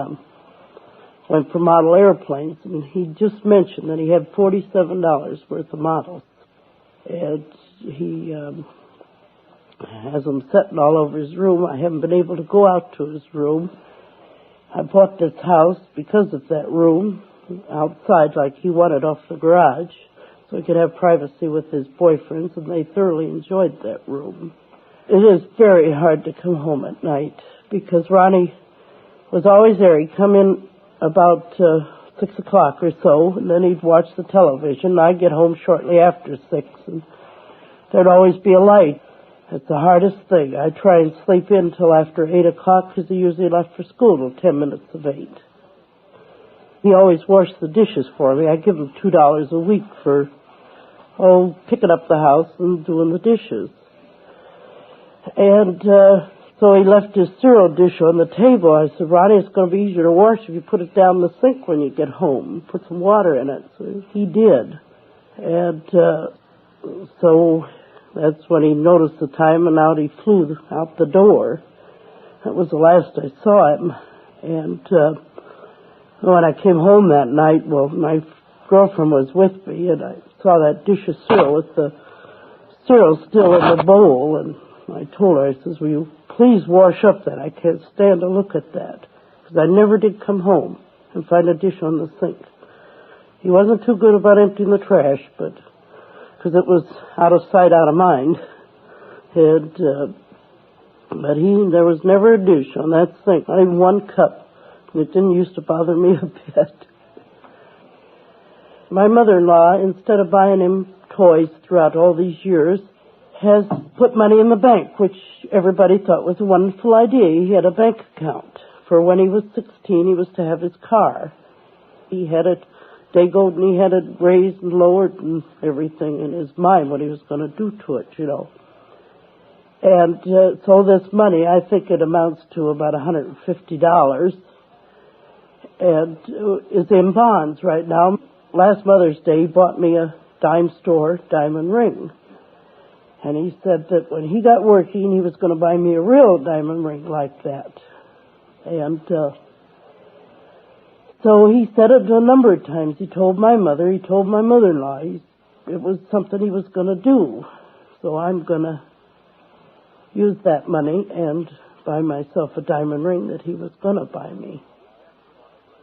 went for model airplanes, and he just mentioned that he had $47 worth of models. And he has them sitting all over his room. I haven't been able to go out to his room. I bought this house because of that room outside, like he wanted, off the garage, so he could have privacy with his boyfriends, and they thoroughly enjoyed that room. It is very hard to come home at night because Ronnie was always there. He'd come in about 6 o'clock or so, and then he'd watch the television. I'd get home shortly after 6, and there'd always be a light. It's the hardest thing. I try and sleep in till after 8 o'clock because he usually left for school till 10 minutes of 8. He always washed the dishes for me. I give him $2 a week for, picking up the house and doing the dishes. And so he left his cereal dish on the table. I said, Ronnie, it's going to be easier to wash if you put it down the sink when you get home. Put some water in it. So he did. And so that's when he noticed the time, and out he flew out the door. That was the last I saw him. And when I came home that night, my girlfriend was with me, and I saw that dish of cereal with the cereal still in the bowl, and I told her, I says, will you please wash up that? I can't stand to look at that. Because I never did come home and find a dish on the sink. He wasn't too good about emptying the trash, but because it was out of sight, out of mind. And, but there was never a dish on that sink, not even one cup. And it didn't used to bother me a bit. My mother-in-law, instead of buying him toys throughout all these years, has put money in the bank, which everybody thought was a wonderful idea. He had a bank account for when he was 16, he was to have his car. He had it dagoed and he had it raised and lowered and everything in his mind, what he was going to do to it, you know. And so this money, I think it amounts to about $150, and is in bonds right now. Last Mother's Day, he bought me a dime store diamond ring. And he said that when he got working, he was going to buy me a real diamond ring like that. And so he said it a number of times. He told my mother, he told my mother-in-law. It was something he was going to do. So I'm going to use that money and buy myself a diamond ring that he was going to buy me.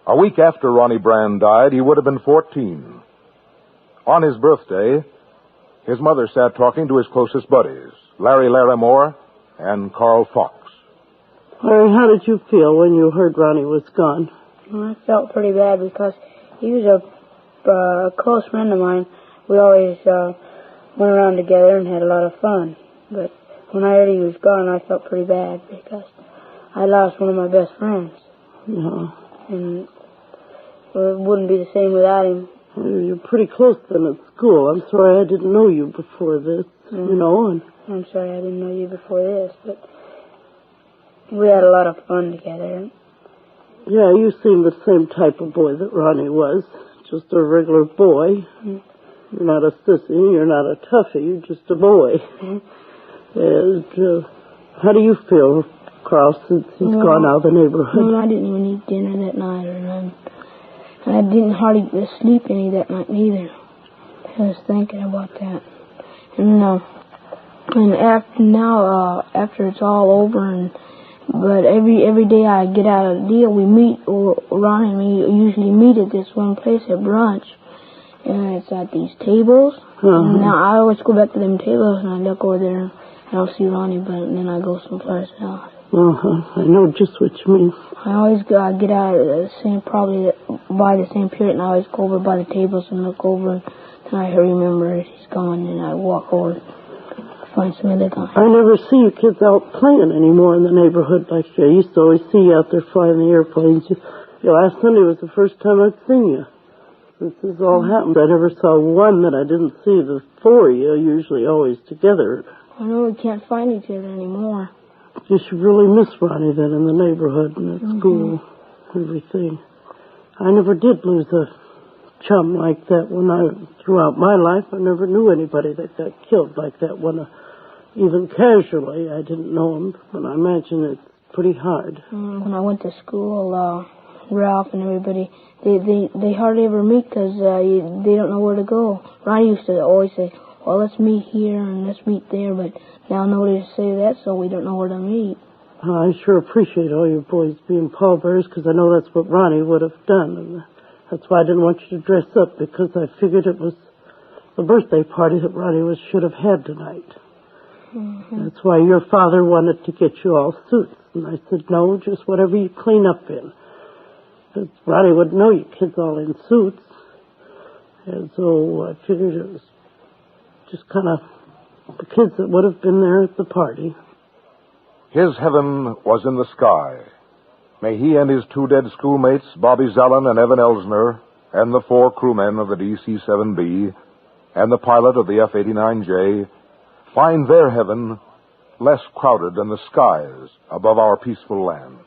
A week after Ronnie Brand died, he would have been 14. On his birthday, his mother sat talking to his closest buddies, Larry Larimore and Carl Fox. Larry, how did you feel when you heard Ronnie was gone? Well, I felt pretty bad because he was a close friend of mine. We always went around together and had a lot of fun. But when I heard he was gone, I felt pretty bad because I lost one of my best friends. Yeah. And it wouldn't be the same without him. You're pretty close then at school. I'm sorry I didn't know you before this, you know. And I'm sorry I didn't know you before this, but we had a lot of fun together. Yeah, you seem the same type of boy that Ronnie was. Just a regular boy. Mm. You're not a sissy, you're not a toughie, you're just a boy. Mm. And how do you feel, Carl, since he's gone out of the neighborhood? Well, I didn't even eat dinner that night, and I didn't hardly sleep any that night either. I was thinking about that. And after it's all over, but every day I get out of the deal, we meet, or Ron and me usually meet at this one place at brunch, and it's at these tables. And now I always go back to them tables, and I look over there, and I don't see Ronnie, but then I go someplace else. I know just what you mean. I always get out at the same, probably by the same period, and I always go over by the tables and look over and And I remember he's gone, and I walk over to find some other guy. I never see you kids out playing anymore in the neighborhood like you. I used to always see you out there flying the airplanes. Last Sunday was the first time I'd seen you. Since this all happened, I never saw one that I didn't see. The four of you are usually always together. I know we can't find each other anymore. You should really miss Ronnie then in the neighborhood and at school, everything. I never did lose a chum like that throughout my life. I never knew anybody that got killed like that one. Even casually, I didn't know him, but I imagine it's pretty hard. When I went to school, Ralph and everybody, they hardly ever meet because they don't know where to go. Ronnie used to always say, well, let's meet here and let's meet there, but now nobody to say that, so we don't know where to meet. I sure appreciate all you boys being pallbearers, because I know that's what Ronnie would have done, and that's why I didn't want you to dress up, because I figured it was the birthday party that Ronnie should have had tonight. That's why your father wanted to get you all suits, and I said, no, just whatever you clean up in. But Ronnie wouldn't know you kids all in suits, and so I figured it was just kind of the kids that would have been there at the party. His heaven was in the sky. May he and his two dead schoolmates, Bobby Zellen and Evan Elsner, and the four crewmen of the DC-7B, and the pilot of the F-89J, find their heaven less crowded than the skies above our peaceful land,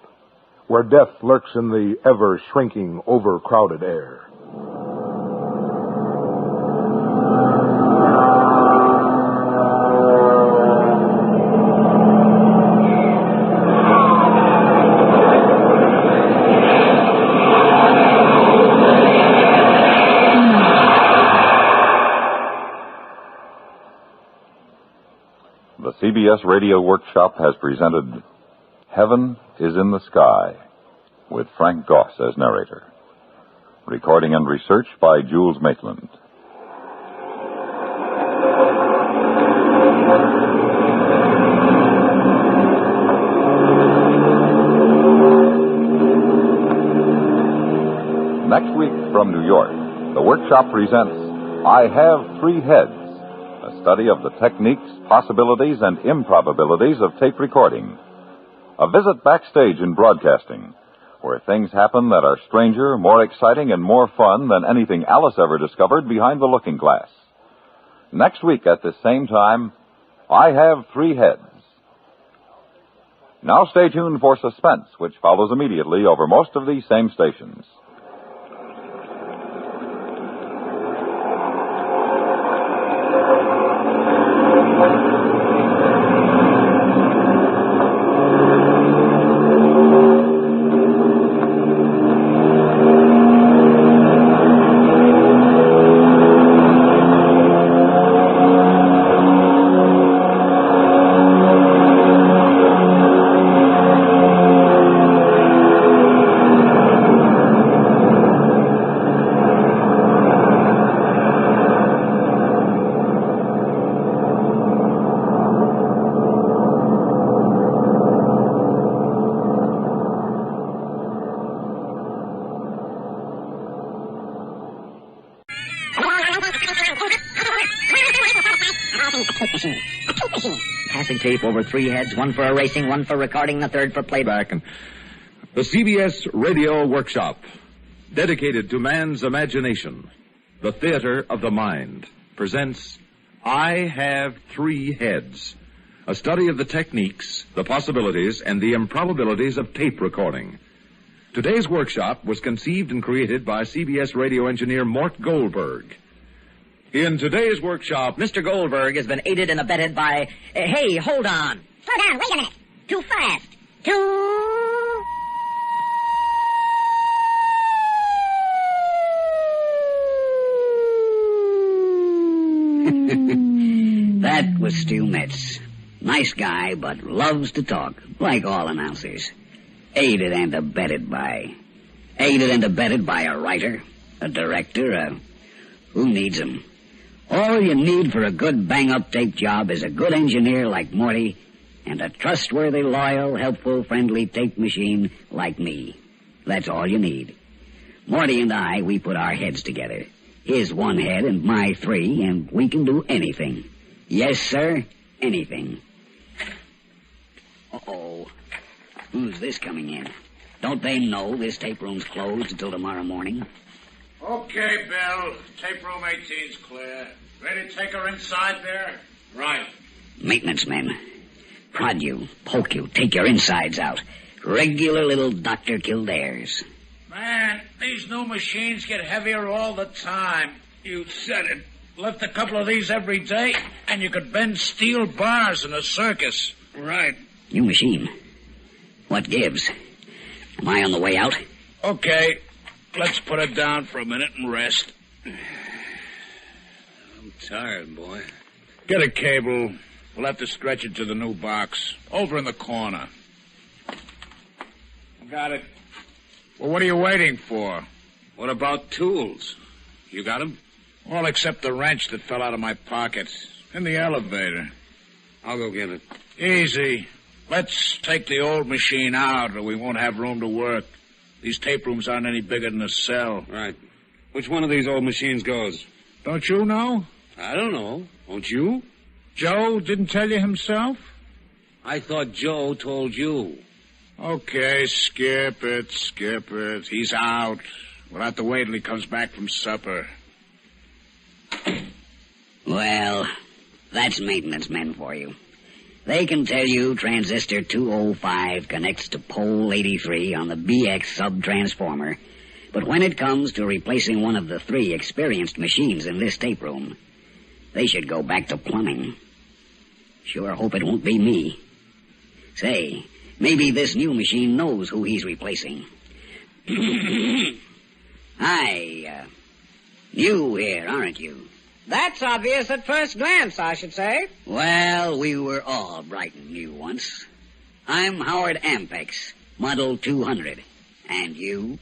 where death lurks in the ever-shrinking, overcrowded air. The CBS Radio Workshop has presented Heaven is in the Sky with Frank Goss as narrator. Recording and research by Jules Maitland. Next week from New York, the workshop presents I Have Three Heads, a study of the techniques, possibilities, and improbabilities of tape recording. A visit backstage in broadcasting, where things happen that are stranger, more exciting, and more fun than anything Alice ever discovered behind the looking glass. Next week at this same time, I Have Three Heads. Now stay tuned for Suspense, which follows immediately over most of these same stations. Passing tape over three heads, one for erasing, one for recording, the third for playback. And the CBS Radio Workshop, dedicated to man's imagination, the theater of the mind, presents I Have Three Heads, a study of the techniques, the possibilities, and the improbabilities of tape recording. Today's workshop was conceived and created by CBS radio engineer Mort Goldberg. In today's workshop, Mr. Goldberg has been aided and abetted by... hey, hold on. Slow down, wait a minute. Too fast. That was Stu Metz. Nice guy, but loves to talk, like all announcers. Aided and abetted by a writer, a director, who needs them? All you need for a good bang-up tape job is a good engineer like Morty and a trustworthy, loyal, helpful, friendly tape machine like me. That's all you need. Morty and I, we put our heads together. His 1 head and my 3, and we can do anything. Yes, sir, anything. Uh-oh. Who's this coming in? Don't they know this tape room's closed until tomorrow morning? Okay, Bill. Tape room 18's clear. Ready to take her inside there? Right. Maintenance men. Prod you, poke you, take your insides out. Regular little Dr. Kildare's. Man, these new machines get heavier all the time. You said it. Lift a couple of these every day, and you could bend steel bars in a circus. Right. New machine. What gives? Am I on the way out? Okay. Let's put it down for a minute and rest. I'm tired, boy. Get a cable. We'll have to stretch it to the new box. Over in the corner. Got it. Well, what are you waiting for? What about tools? You got them? All except the wrench that fell out of my pocket. In the elevator. I'll go get it. Easy. Let's take the old machine out or we won't have room to work. These tape rooms aren't any bigger than a cell. Right. Which one of these old machines goes? Don't you know? I don't know. Don't you? Joe didn't tell you himself? I thought Joe told you. Okay, skip it. He's out. We'll have to wait till he comes back from supper. Well, that's maintenance men for you. They can tell you transistor 205 connects to pole 83 on the BX sub-transformer, but when it comes to replacing one of the 3 experienced machines in this tape room, they should go back to plumbing. Sure hope it won't be me. Say, maybe this new machine knows who he's replacing. Hi, new here, aren't you? That's obvious at first glance, I should say. Well, we were all bright and new once. I'm Howard Ampex, Model 200. And you?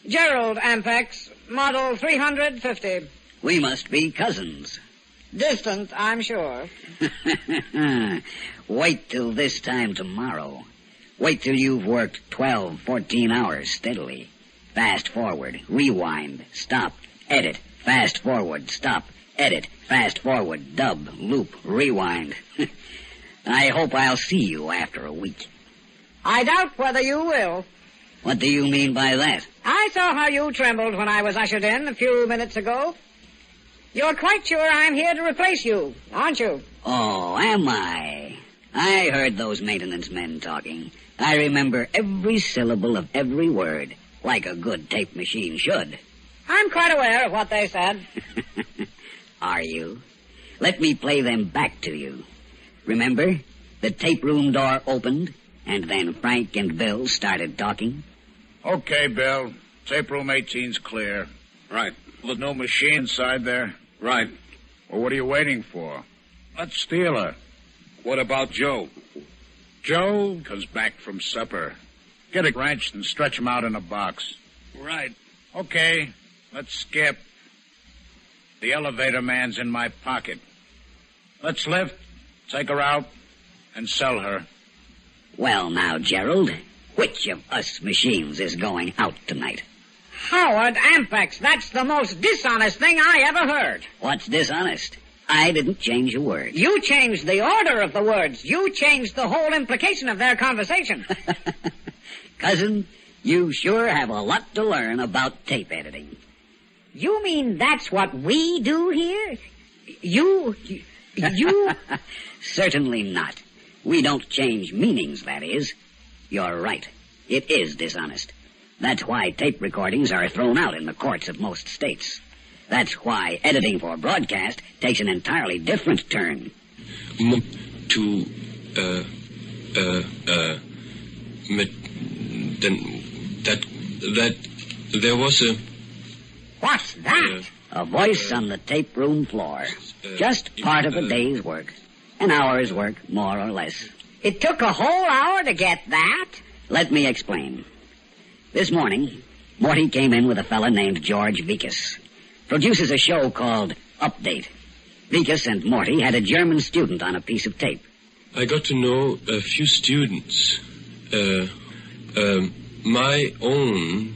Gerald Ampex, Model 350. We must be cousins. Distant, I'm sure. Wait till this time tomorrow. Wait till you've worked 12, 14 hours steadily. Fast forward, rewind, stop, edit, fast forward, stop, edit, fast forward, dub, loop, rewind. I hope I'll see you after a week. I doubt whether you will. What do you mean by that? I saw how you trembled when I was ushered in a few minutes ago. You're quite sure I'm here to replace you, aren't you? Oh, am I? I heard those maintenance men talking. I remember every syllable of every word, like a good tape machine should. I'm quite aware of what they said. Are you? Let me play them back to you. Remember? The tape room door opened, and then Frank and Bill started talking. Okay, Bill. Tape room 18's clear. Right. There's no machine inside there. Right. Well, what are you waiting for? Let's steal her. What about Joe? Joe comes back from supper. Get a wrench and stretch him out in a box. Right. Okay, let's skip. The elevator man's in my pocket. Let's lift, take her out, and sell her. Well, now, Gerald, which of us machines is going out tonight? Howard Ampex, that's the most dishonest thing I ever heard. What's dishonest? I didn't change a word. You changed the order of the words. You changed the whole implication of their conversation. Cousin, you sure have a lot to learn about tape editing. You mean that's what we do here? You... Certainly not. We don't change meanings, that is. You're right. It is dishonest. That's why tape recordings are thrown out in the courts of most states. That's why editing for broadcast takes an entirely different turn. There was a... What's that? A voice on the tape room floor. Just part of a day's work. An hour's work, more or less. It took a whole hour to get that? Let me explain. This morning, Morty came in with a fella named George Vikas. Produces a show called Update. Vikas and Morty had a German student on a piece of tape. I got to know a few students. My own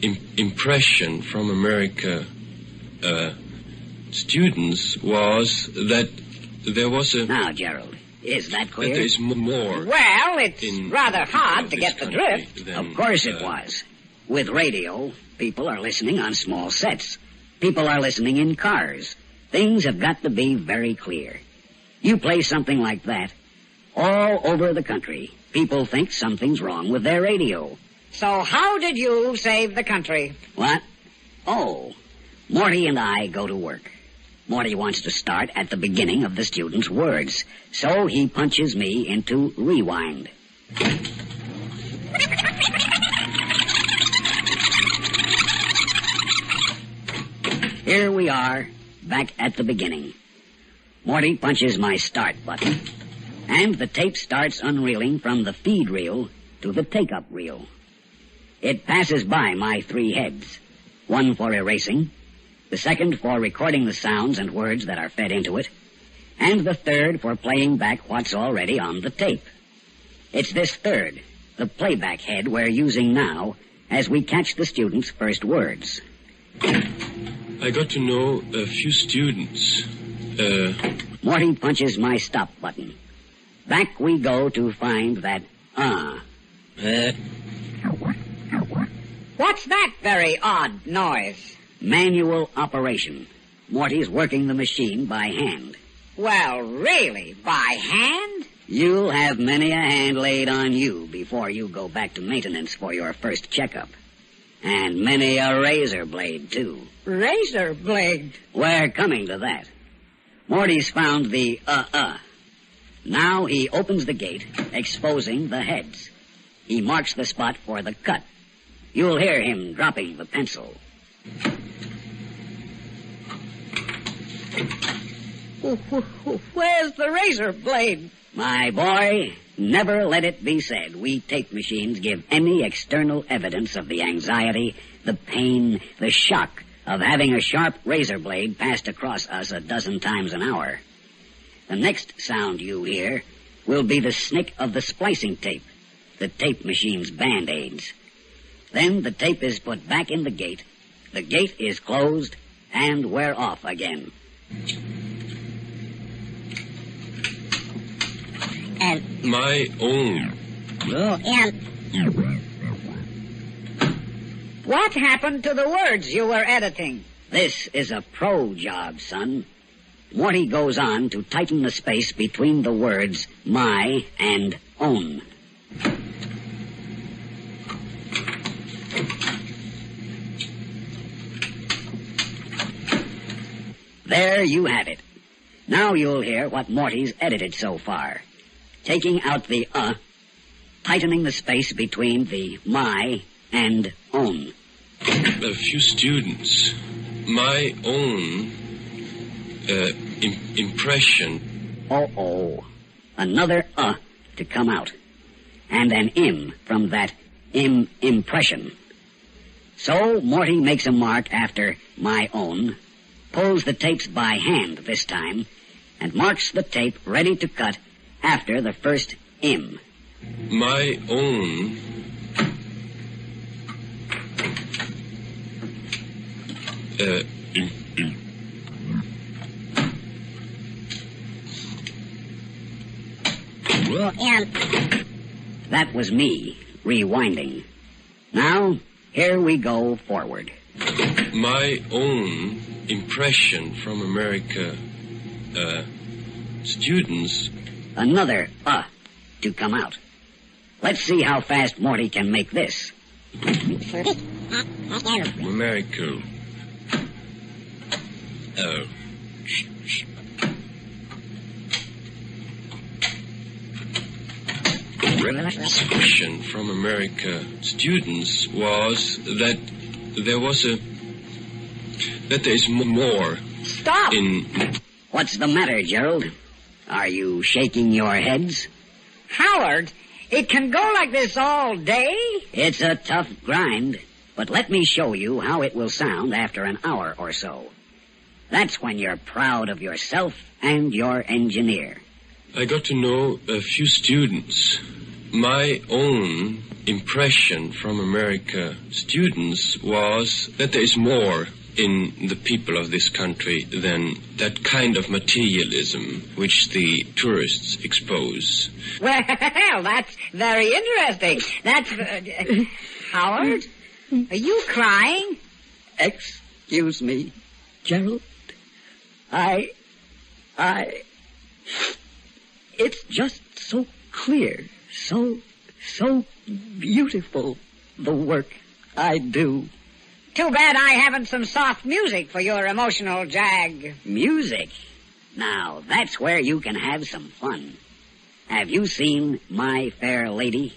impression from America students was that there was a... Now, Gerald, is that clear? That there's more. Well, it's rather hard to get the drift. Of course it was. With radio, people are listening on small sets. People are listening in cars. Things have got to be very clear. You play something like that, all over the country, people think something's wrong with their radio. So how did you save the country? What? Oh, Morty and I go to work. Morty wants to start at the beginning of the student's words, so he punches me into rewind. Here we are, back at the beginning. Morty punches my start button, and the tape starts unreeling from the feed reel to the take-up reel. It passes by my 3 heads, one for erasing, the second for recording the sounds and words that are fed into it, and the third for playing back what's already on the tape. It's this third, the playback head, we're using now as we catch the student's first words. I got to know a few students. Morty punches my stop button. Back we go to find that What's that very odd noise? Manual operation. Morty's working the machine by hand. Well, really, by hand? You'll have many a hand laid on you before you go back to maintenance for your first checkup. And many a razor blade, too. Razor blade? We're coming to that. Morty's found the Now he opens the gate, exposing the heads. He marks the spot for the cut. You'll hear him dropping the pencil. Where's the razor blade? My boy, never let it be said we tape machines give any external evidence of the anxiety, the pain, the shock of having a sharp razor blade passed across us a dozen times an hour. The next sound you hear will be the snick of the splicing tape, the tape machine's band-aids. Then the tape is put back in the gate is closed, and we're off again. And my own. What happened to the words you were editing? This is a pro job, son. Morty goes on to tighten the space between the words my and own. There you have it. Now you'll hear what Morty's edited so far. Taking out the tightening the space between the my and own. A few students. My own impression. Uh-oh. Another to come out. And an im from that impression. So Morty makes a mark after my own, pulls the tapes by hand this time, and marks the tape ready to cut after the first im. My own That was me, rewinding. Now, here we go forward. My own impression from America students. Another to come out. Let's see how fast Morty can make this. America. Impression from America students was that there's more. Stop! What's the matter, Gerald? Are you shaking your heads? Howard, it can go like this all day? It's a tough grind, but let me show you how it will sound after an hour or so. That's when you're proud of yourself and your engineer. I got to know a few students. my own impression from America students was that there is more in the people of this country than that kind of materialism which the tourists expose. Well, that's very interesting. That's... Howard? Are you crying? Excuse me, Gerald. It's just so clear, so beautiful, the work I do. Too bad I haven't some soft music for your emotional jag. Music? Now, that's where you can have some fun. Have you seen My Fair Lady?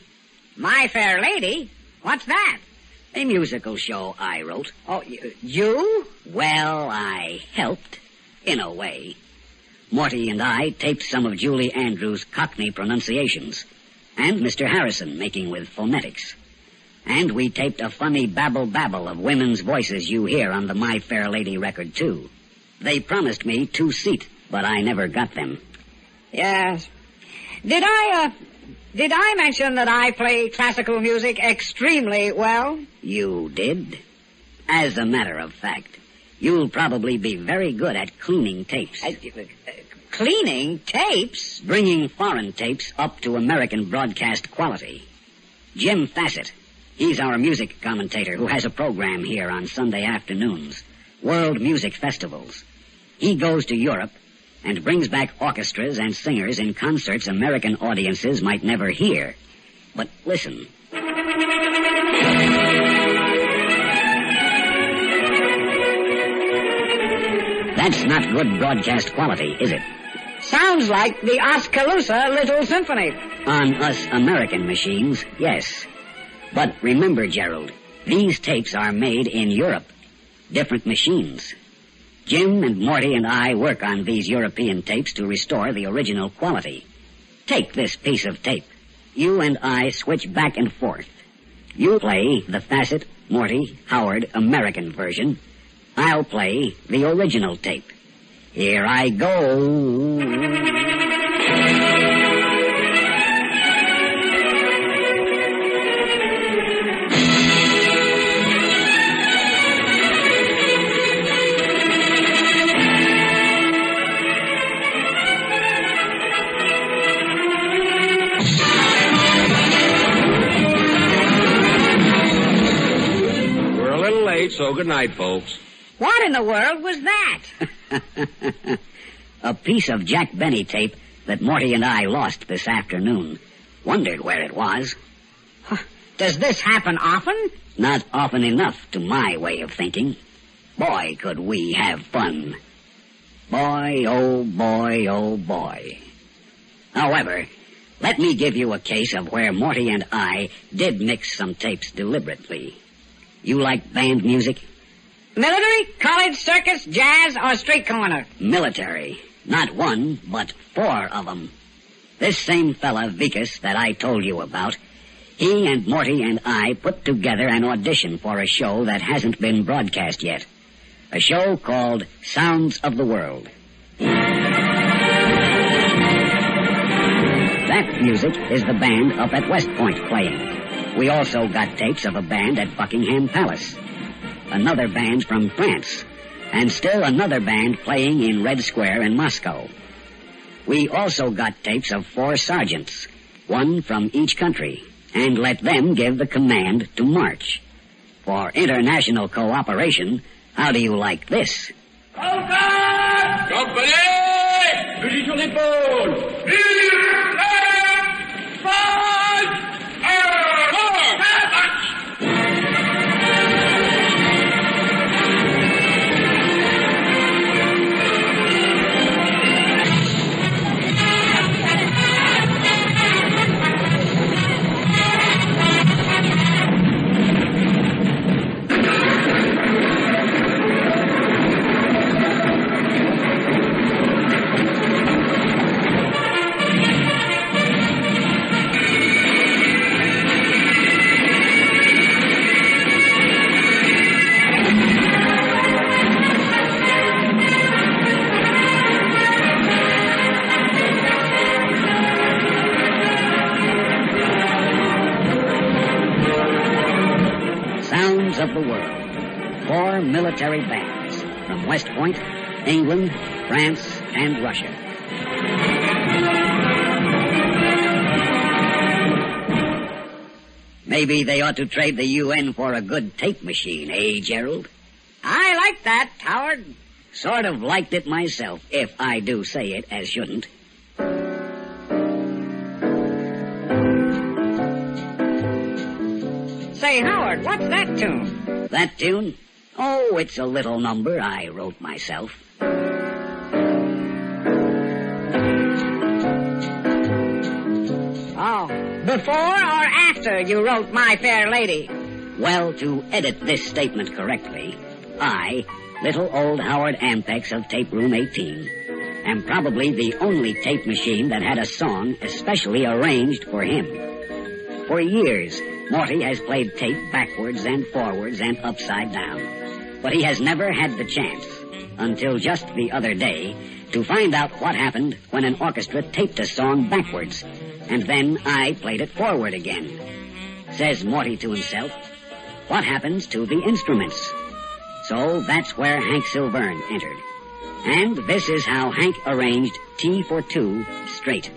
My Fair Lady? What's that? A musical show I wrote. Oh, you? Well, I helped, in a way. Morty and I taped some of Julie Andrews' Cockney pronunciations, and Mr. Harrison making with phonetics. And we taped a funny babble of women's voices you hear on the My Fair Lady record, too. They promised me 2 seat, but I never got them. Yes. Did I mention that I play classical music extremely well? You did? As a matter of fact, you'll probably be very good at cleaning tapes. Cleaning tapes? Bringing foreign tapes up to American broadcast quality. Jim Fassett, he's our music commentator who has a program here on Sunday afternoons, World Music Festivals. He goes to Europe and brings back orchestras and singers in concerts American audiences might never hear. But listen. That's not good broadcast quality, is it? Sounds like the Oskaloosa Little Symphony. On us American machines, yes. But remember, Gerald, these tapes are made in Europe. Different machines. Jim and Morty and I work on these European tapes to restore the original quality. Take this piece of tape. You and I switch back and forth. You play the Fassett, Morty, Howard American version. I'll play the original tape. Here I go. So good night, folks. What in the world was that? A piece of Jack Benny tape that Morty and I lost this afternoon. Wondered where it was. Does this happen often? Not often enough, to my way of thinking. Boy, could we have fun. Boy, oh boy, oh boy. However, let me give you a case of where Morty and I did mix some tapes deliberately. You like band music? Military, college, circus, jazz, or street corner? Military. Not 1, but 4 of them. This same fella, Vikas, that I told you about, he and Morty and I put together an audition for a show that hasn't been broadcast yet. A show called Sounds of the World. That music is the band up at West Point playing. We also got tapes of a band at Buckingham Palace, another band from France, and still another band playing in Red Square in Moscow. We also got tapes of 4 sergeants, 1 from each country, and let them give the command to march. For international cooperation, how do you like this? Company! Position report! bands of the world. 4 military bands from West Point, England, France, and Russia. Maybe they ought to trade the UN for a good tape machine, eh, Gerald? I like that, Howard. Sort of liked it myself, if I do say it as shouldn't. Say, Howard, what's that tune? That tune? Oh, it's a little number I wrote myself. Oh, before or after you wrote My Fair Lady? Well, to edit this statement correctly, I, little old Howard Ampex of Tape Room 18, am probably the only tape machine that had a song especially arranged for him. For years, Morty has played tape backwards and forwards and upside down. But he has never had the chance, until just the other day, to find out what happened when an orchestra taped a song backwards, and then I played it forward again. Says Morty to himself, what happens to the instruments? So that's where Hank Silverne entered. And this is how Hank arranged T for 2 straight.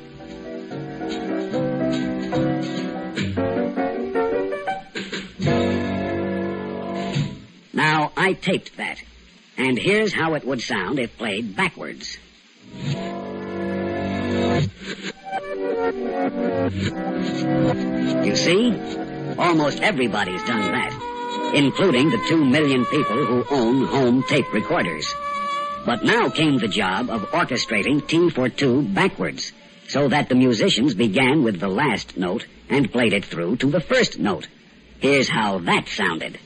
Now, I taped that, and here's how it would sound if played backwards. You see? Almost everybody's done that, including the 2 million people who own home tape recorders. But now came the job of orchestrating T for 2 backwards, so that the musicians began with the last note and played it through to the first note. Here's how that sounded.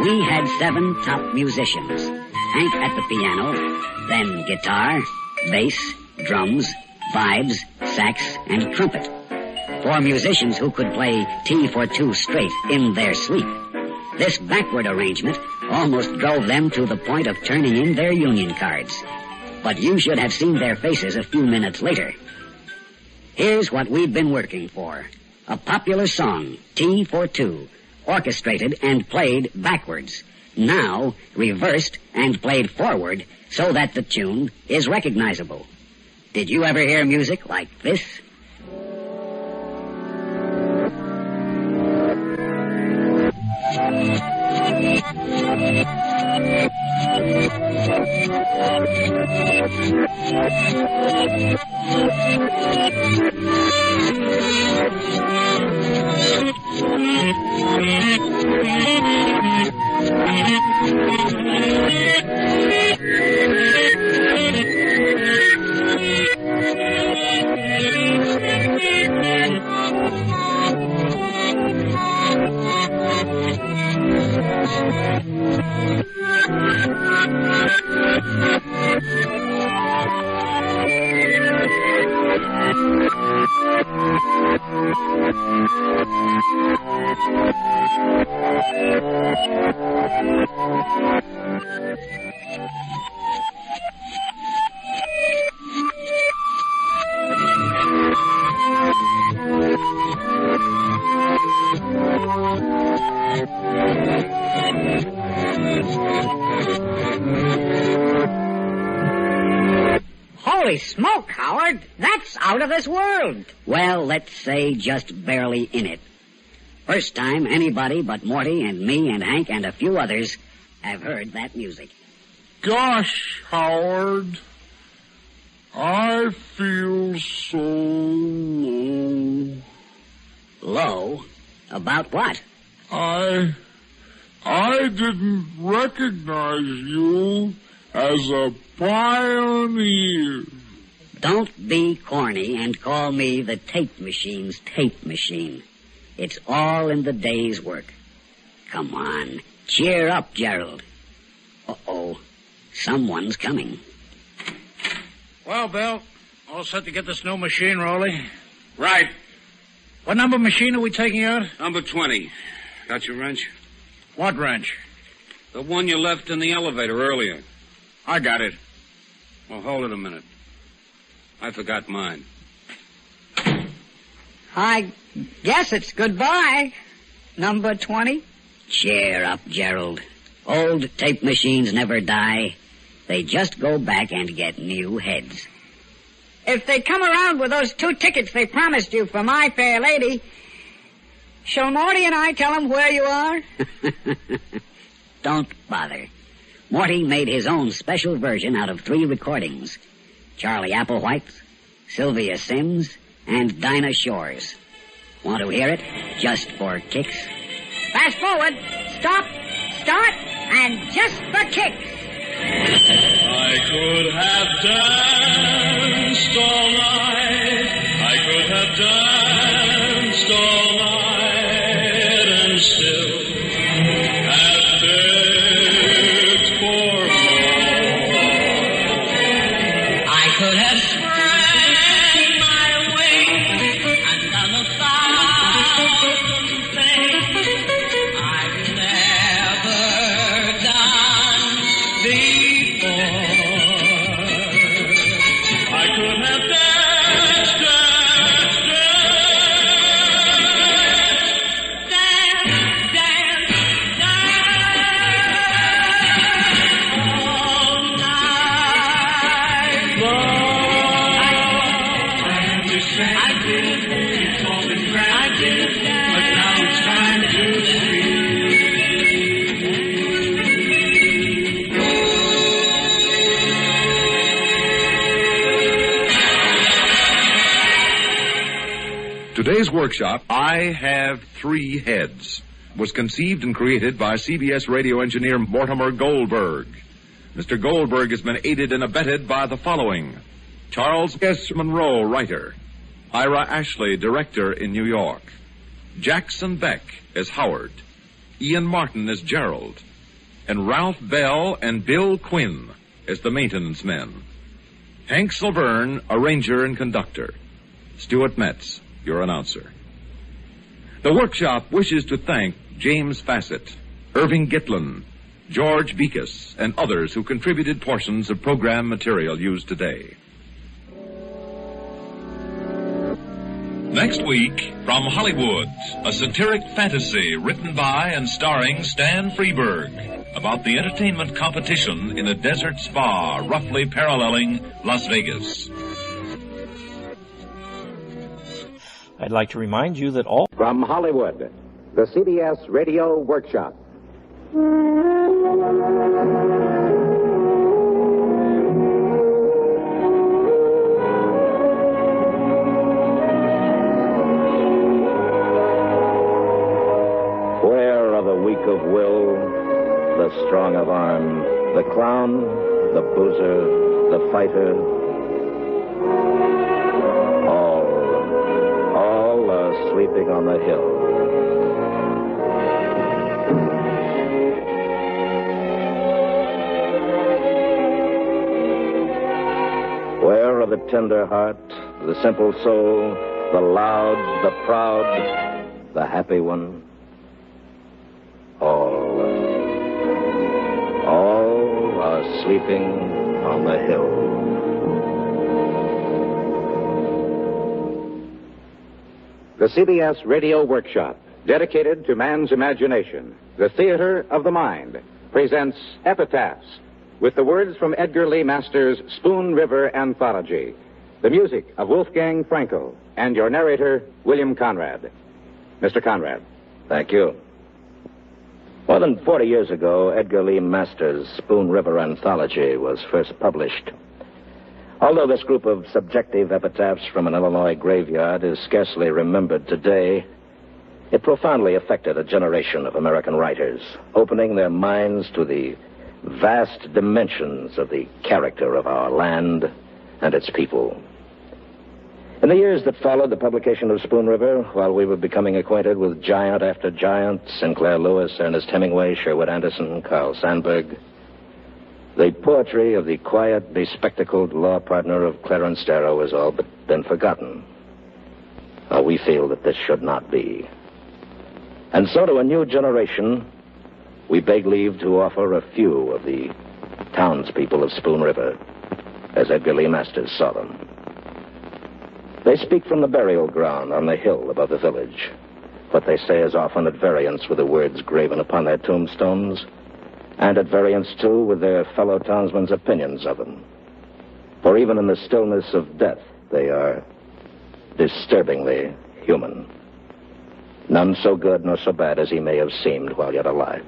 We had 7 top musicians. Hank at the piano, then guitar, bass, drums, vibes, sax, and trumpet. 4 musicians who could play T for 2 straight in their sleep. This backward arrangement almost drove them to the point of turning in their union cards. But you should have seen their faces a few minutes later. Here's what we've been working for. A popular song, T for 2, orchestrated and played backwards. Now reversed and played forward so that the tune is recognizable. Did you ever hear music like this? Holy smoke, Howard! That's out of this world. Well, let's say just barely in it. First time anybody but Morty and me and Hank and a few others have heard that music. Gosh, Howard, I feel so low. Low? About what? I didn't recognize you as a pioneer. Don't be corny and call me the tape machine's tape machine. It's all in the day's work. Come on, cheer up, Gerald. Uh-oh, someone's coming. Well, Bill, all set to get this new machine rolling? Right. What number machine are we taking out? Number 20. Got your wrench? What wrench? The one you left in the elevator earlier. I got it. Well, hold it a minute. I forgot mine. I guess it's goodbye, number 20. Cheer up, Gerald. Old tape machines never die. They just go back and get new heads. If they come around with those 2 tickets they promised you for My Fair Lady, shall Morty and I tell them where you are? Don't bother. Morty made his own special version out of 3 recordings. Charlie Applewhite, Sylvia Sims, and Dinah Shores. Want to hear it? Just for kicks? Fast forward, stop, start, and just for kicks. I could have danced all night. I could have danced all night and still have begged for more. I could have spread my wings and done 1,000 things I've never done before. I could have danced, all night long. I did, but now it's time to sleep. Today's workshop, I Have 3 Heads, was conceived and created by CBS radio engineer Mortimer Goldberg. Mr. Goldberg has been aided and abetted by the following: Charles S. Monroe, writer; Ira Ashley, director in New York; Jackson Beck as Howard; Ian Martin as Gerald; and Ralph Bell and Bill Quinn as the maintenance men. Hank Silverne, arranger and conductor. Stuart Metz, your announcer. The workshop wishes to thank James Fassett, Irving Gitlin, George Bekas, and others who contributed portions of program material used today. Next week, from Hollywood, a satiric fantasy written by and starring Stan Freberg about the entertainment competition in a desert spa roughly paralleling Las Vegas. I'd like to remind you that all... From Hollywood, the CBS Radio Workshop. Where are the weak of will, the strong of arm, the clown, the boozer, the fighter? All are sleeping on the hill. Where are the tender heart, the simple soul, the loud, the proud, the happy one? All are sleeping on the hill. The CBS Radio Workshop, dedicated to man's imagination, the theater of the mind, presents Epitaphs, with the words from Edgar Lee Masters' Spoon River Anthology, the music of Wolfgang Frankel, and your narrator, William Conrad. Mr. Conrad. Thank you. More than 40 years ago, Edgar Lee Masters' Spoon River Anthology was first published. Although this group of subjective epitaphs from an Illinois graveyard is scarcely remembered today, it profoundly affected a generation of American writers, opening their minds to the vast dimensions of the character of our land and its people. In the years that followed the publication of Spoon River, while we were becoming acquainted with giant after giant, Sinclair Lewis, Ernest Hemingway, Sherwood Anderson, Carl Sandburg, the poetry of the quiet, bespectacled law partner of Clarence Darrow has all but been forgotten. We feel that this should not be. And so to a new generation, we beg leave to offer a few of the townspeople of Spoon River, as Edgar Lee Masters saw them. They speak from the burial ground on the hill above the village. What they say is often at variance with the words graven upon their tombstones, and at variance, too, with their fellow townsmen's opinions of them. For even in the stillness of death, they are disturbingly human. None so good nor so bad as he may have seemed while yet alive.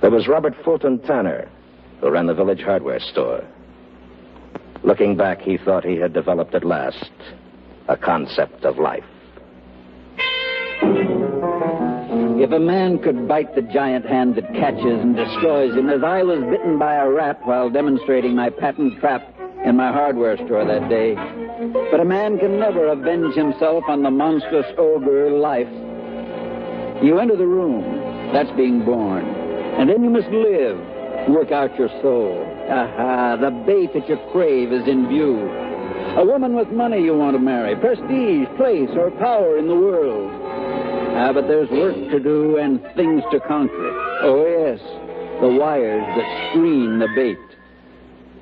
There was Robert Fulton Tanner, who ran the village hardware store. Looking back, he thought he had developed at last a concept of life. If a man could bite the giant hand that catches and destroys him, as I was bitten by a rat while demonstrating my patent trap in my hardware store that day, but a man can never avenge himself on the monstrous ogre, life. You enter the room, that's being born, and then you must live, work out your soul. Aha, the bait that you crave is in view. A woman with money you want to marry, prestige, place, or power in the world. But there's work to do and things to conquer. Oh, yes, the wires that screen the bait.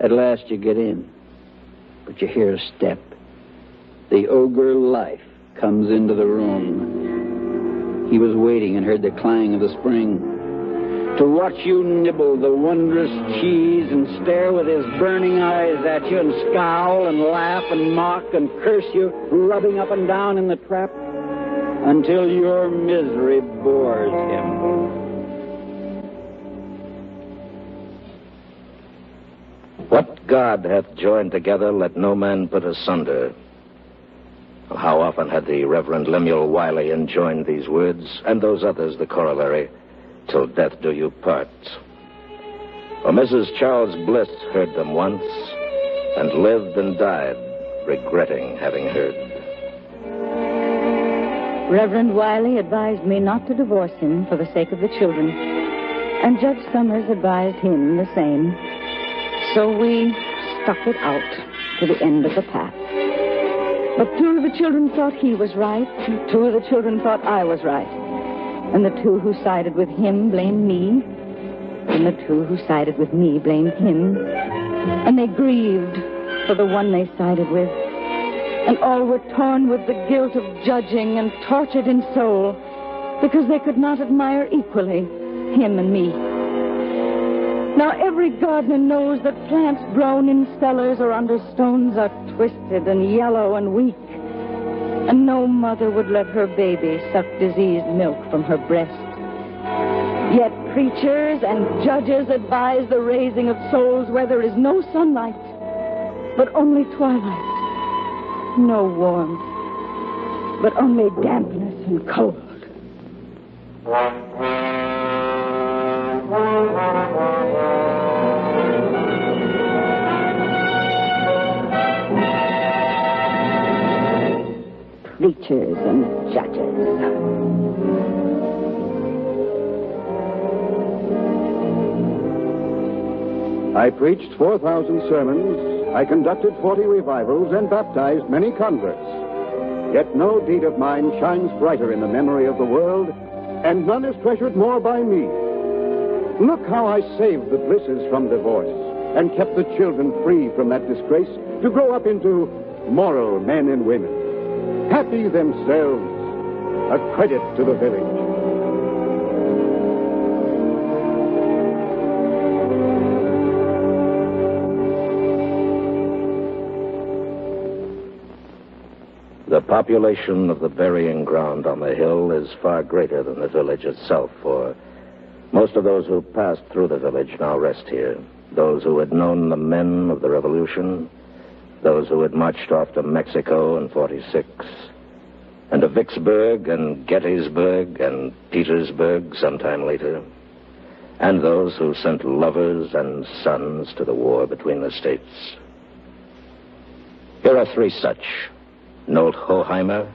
At last you get in, but you hear a step. The ogre life comes into the room. He was waiting and heard the clang of the spring to watch you nibble the wondrous cheese and stare with his burning eyes at you and scowl and laugh and mock and curse you, rubbing up and down in the trap until your misery bores him. What God hath joined together, let no man put asunder. How often had the Reverend Lemuel Wiley enjoined these words, and those others, the corollary, till death do you part. For Mrs. Charles Bliss heard them once, and lived and died, regretting having heard. Reverend Wiley advised me not to divorce him for the sake of the children, and Judge Summers advised him the same. So we stuck it out to the end of the path. But two of the children thought he was right, and two of the children thought I was right. And the two who sided with him blamed me, and the two who sided with me blamed him. And they grieved for the one they sided with. And all were torn with the guilt of judging and tortured in soul because they could not admire equally him and me. Now every gardener knows that plants grown in cellars or under stones are twisted and yellow and weak. And no mother would let her baby suck diseased milk from her breast. Yet preachers and judges advise the raising of souls where there is no sunlight, but only twilight. No warmth, but only dampness and cold. Preachers and judges. I preached 4,000 sermons. I conducted 40 revivals and baptized many converts. Yet no deed of mine shines brighter in the memory of the world, and none is treasured more by me. Look how I saved the Blisses from divorce and kept the children free from that disgrace to grow up into moral men and women. Happy themselves, a credit to the village. The population of the burying ground on the hill is far greater than the village itself, for most of those who passed through the village now rest here. Those who had known the men of the Revolution, those who had marched off to Mexico in 46, and to Vicksburg and Gettysburg and Petersburg sometime later, and those who sent lovers and sons to the war between the states. Here are three such: Nolt Hoheimer,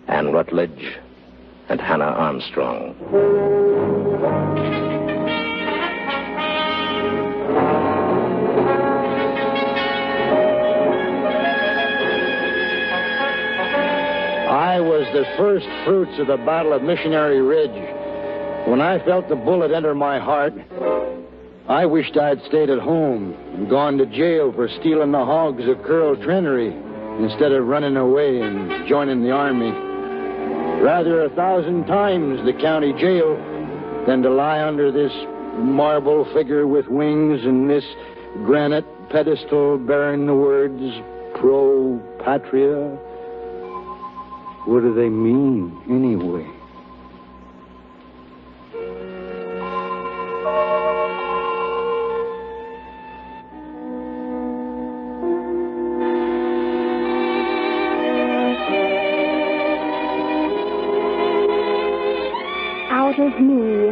Ann Rutledge, and Hannah Armstrong. I was the first fruits of the Battle of Missionary Ridge. When I felt the bullet enter my heart, I wished I'd stayed at home and gone to jail for stealing the hogs of Curl Trenery instead of running away and joining the army. Rather 1,000 times the county jail than to lie under this marble figure with wings and this granite pedestal bearing the words Pro Patria. What do they mean, anyway? Out of me,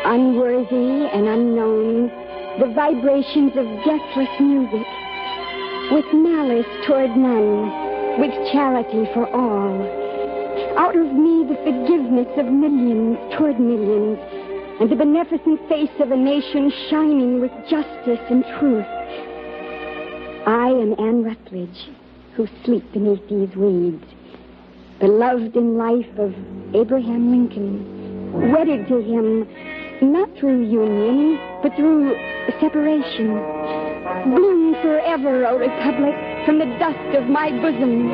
unworthy and unknown, the vibrations of deathless music, with malice toward none, with charity for all. Out of me, the forgiveness of millions toward millions, and the beneficent face of a nation shining with justice and truth. I am Anne Rutledge, who sleep beneath these weeds, beloved in life of Abraham Lincoln, wedded to him, not through union, but through separation. Bloom forever, O Republic, from the dust of my bosom.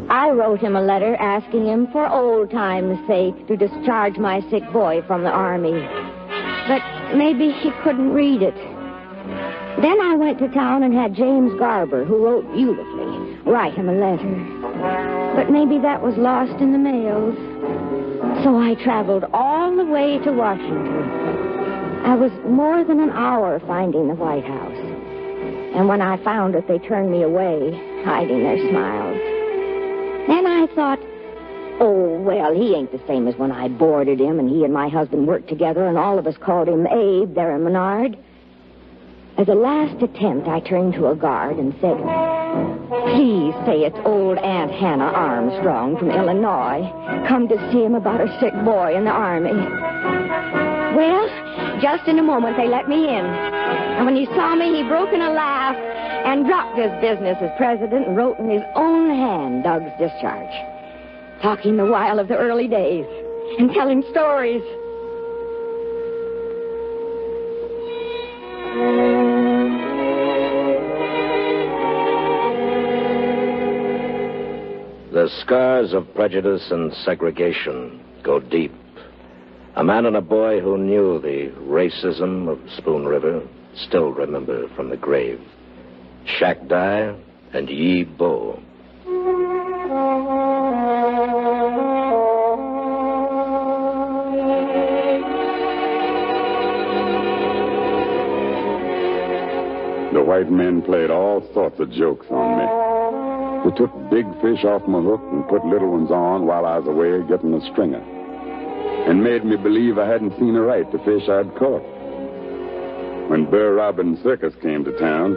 I wrote him a letter asking him for old times' sake to discharge my sick boy from the army. But maybe he couldn't read it. Then I went to town and had James Garber, who wrote beautifully, write him a letter. But maybe that was lost in the mails. So I traveled all the way to Washington. I was more than an hour finding the White House. And when I found it, they turned me away, hiding their smiles. Then I thought, oh, well, he ain't the same as when I boarded him and he and my husband worked together and all of us called him Abe there in Menard. As a last attempt, I turned to a guard and said, please say it's old Aunt Hannah Armstrong from Illinois. Come to see him about a sick boy in the army. Well, just in a moment they let me in. And when he saw me, he broke in a laugh and dropped his business as president and wrote in his own hand Doug's discharge. Talking the while of the early days and telling stories. The scars of prejudice and segregation go deep. A man and a boy who knew the racism of Spoon River still remember from the grave. Shack Dye and Yi Bo. The white men played all sorts of jokes on me. They took big fish off my hook and put little ones on while I was away getting a stringer, and made me believe I hadn't seen right the fish I'd caught. When Burr Robin Circus came to town,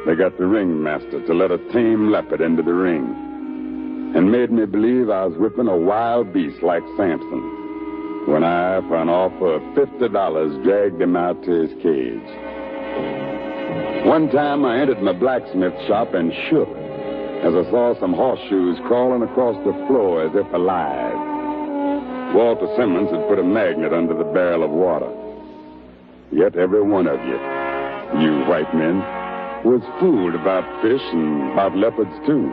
they got the ringmaster to let a tame leopard into the ring, and made me believe I was whipping a wild beast like Samson, when I, for an offer of $50, dragged him out to his cage. One time I entered my blacksmith shop and shook as I saw some horseshoes crawling across the floor as if alive. Walter Simmons had put a magnet under the barrel of water. Yet every one of you white men, was fooled about fish and about leopards, too.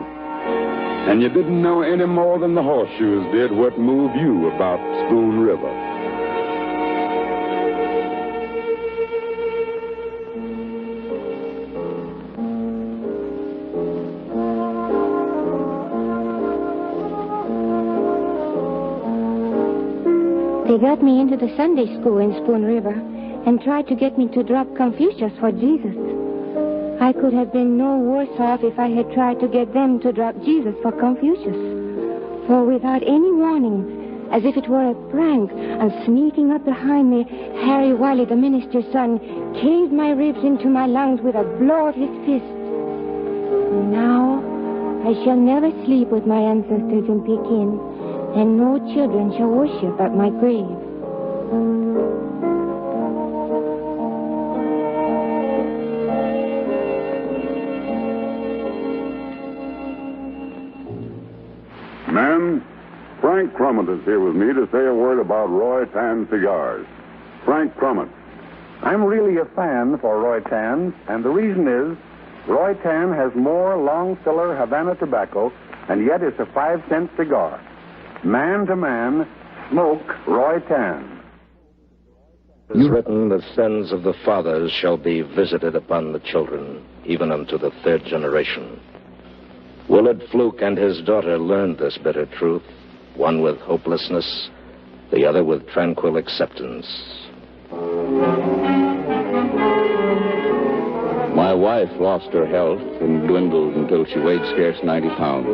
And you didn't know any more than the horseshoes did what moved you about Spoon River. They got me into the Sunday school in Spoon River and tried to get me to drop Confucius for Jesus. I could have been no worse off if I had tried to get them to drop Jesus for Confucius. For without any warning, as if it were a prank, and sneaking up behind me, Harry Wiley, the minister's son, caved my ribs into my lungs with a blow of his fist. Now, I shall never sleep with my ancestors in Pekin, and no children shall worship at my grave. Men, Frank Crummett is here with me to say a word about Roy Tan cigars. Frank Crummett. I'm really a fan for Roy Tan, and the reason is Roy Tan has more long-filler Havana tobacco, and yet it's a 5-cent cigar. Man to man, smoke Roy Tan. It is written, the sins of the fathers shall be visited upon the children, even unto the 3rd generation. Willard Fluke and his daughter learned this bitter truth, one with hopelessness, the other with tranquil acceptance. My wife lost her health and dwindled until she weighed scarce 90 pounds.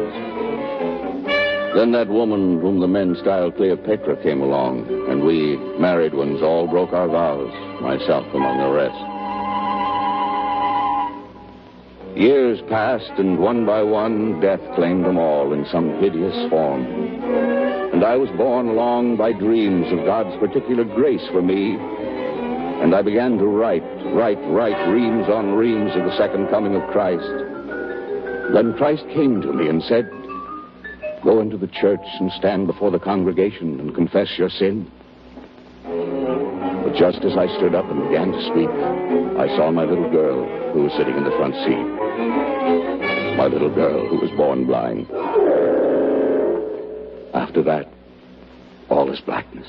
Then that woman whom the men styled Cleopatra came along, and we married ones all broke our vows, myself among the rest. Years passed, and one by one, death claimed them all in some hideous form. And I was borne along by dreams of God's particular grace for me, and I began to write reams on reams of the second coming of Christ. Then Christ came to me and said, "Go into the church and stand before the congregation and confess your sin." But just as I stood up and began to speak, I saw my little girl who was sitting in the front seat. My little girl who was born blind. After that, all is blackness.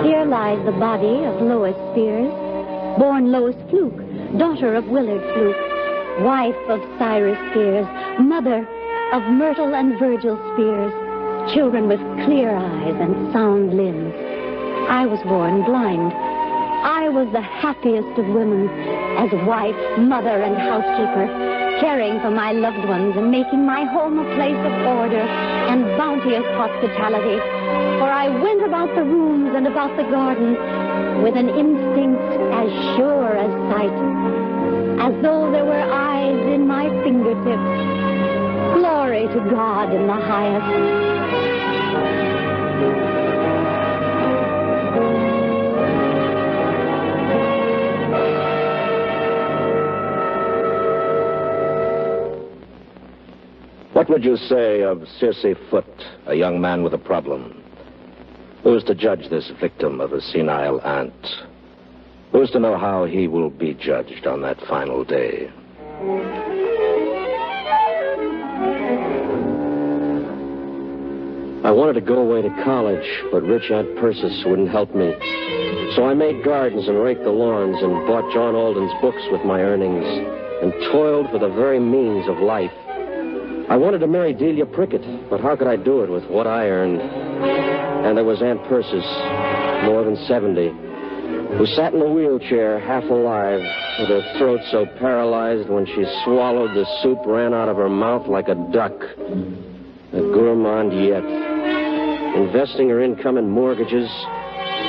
Here lies the body of Lois Spears, born Lois Fluke, daughter of Willard Fluke, wife of Cyrus Spears, mother of Myrtle and Virgil Spears, children with clear eyes and sound limbs. I was born blind. I was the happiest of women, as wife, mother, and housekeeper, caring for my loved ones and making my home a place of order and bounteous hospitality. For I went about the rooms and about the garden with an instinct as sure as sight, as though there were eyes in my fingertips. Glory to God in the highest. What would you say of Circe Foote, a young man with a problem? Who is to judge this victim of a senile aunt? Who is to know how he will be judged on that final day? I wanted to go away to college, but rich Aunt Persis wouldn't help me. So I made gardens and raked the lawns and bought John Alden's books with my earnings and toiled for the very means of life. I wanted to marry Delia Prickett, but how could I do it with what I earned? And there was Aunt Persis, more than 70, who sat in a wheelchair, half alive, with her throat so paralyzed when she swallowed the soup ran out of her mouth like a duck. A gourmand yet, investing her income in mortgages,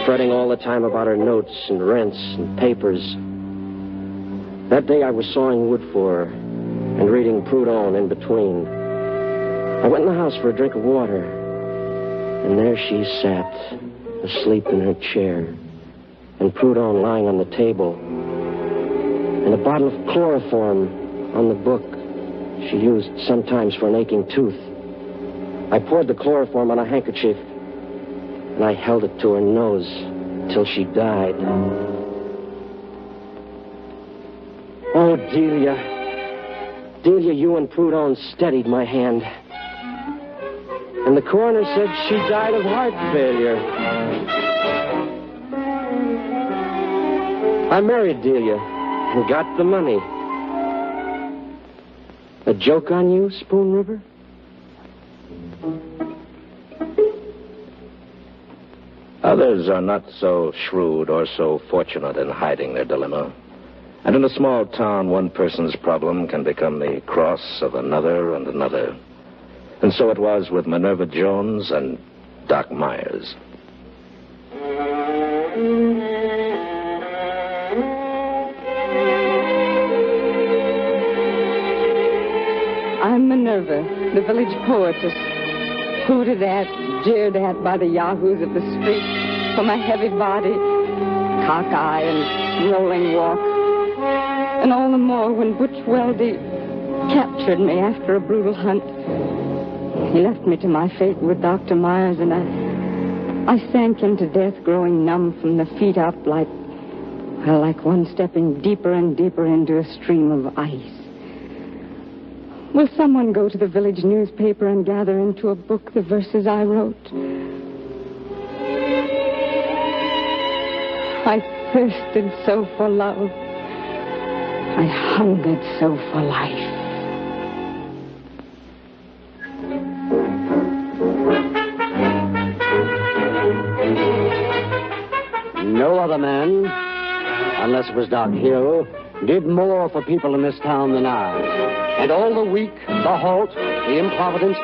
fretting all the time about her notes and rents and papers. That day I was sawing wood for her and reading Proudhon in between. I went in the house for a drink of water, and there she sat, asleep in her chair, and Proudhon lying on the table, and a bottle of chloroform on the book she used sometimes for an aching tooth. I poured the chloroform on a handkerchief, and I held it to her nose till she died. Oh, Delia, you and Proudhon steadied my hand. And the coroner said she died of heart failure. I married Delia and got the money. A joke on you, Spoon River? Others are not so shrewd or so fortunate in hiding their dilemma. And in a small town, one person's problem can become the cross of another and another. And so it was with Minerva Jones and Doc Myers. I'm Minerva, the village poetess. hooted at, jeered at by the yahoos of the street for my heavy body, cock-eye, and rolling walk. And all the more when Butch Weldy captured me after a brutal hunt. He left me to my fate with Dr. Myers, and I sank into death, growing numb from the feet up like one stepping deeper and deeper into a stream of ice. Will someone go to the village newspaper and gather into a book the verses I wrote? I thirsted so for love. I hungered so for life. No other man, unless it was Doc Hill, did more for people in this town than I. And all the weak, the halt, the improvident,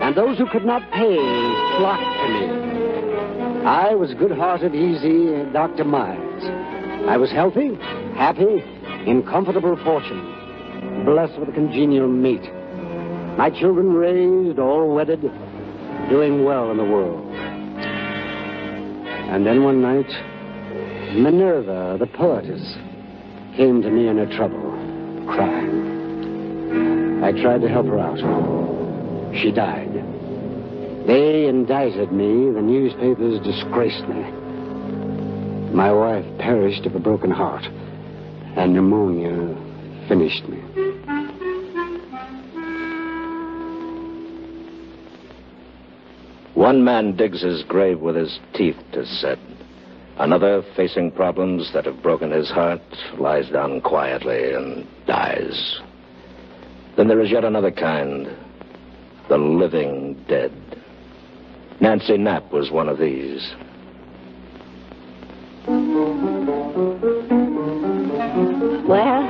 and those who could not pay flocked to me. I was good-hearted, easy Dr. Myers. I was healthy, happy, in comfortable fortune, blessed with a congenial mate. My children raised, all wedded, doing well in the world. And then one night, Minerva, the poetess, came to me in her trouble, crying. I tried to help her out. She died. They indicted me. The newspapers disgraced me. My wife perished of a broken heart, and pneumonia finished me. One man digs his grave with his teeth, 'tis said. Another, facing problems that have broken his heart, lies down quietly and dies. Then there is yet another kind, the living dead. Nancy Knapp was one of these. Well,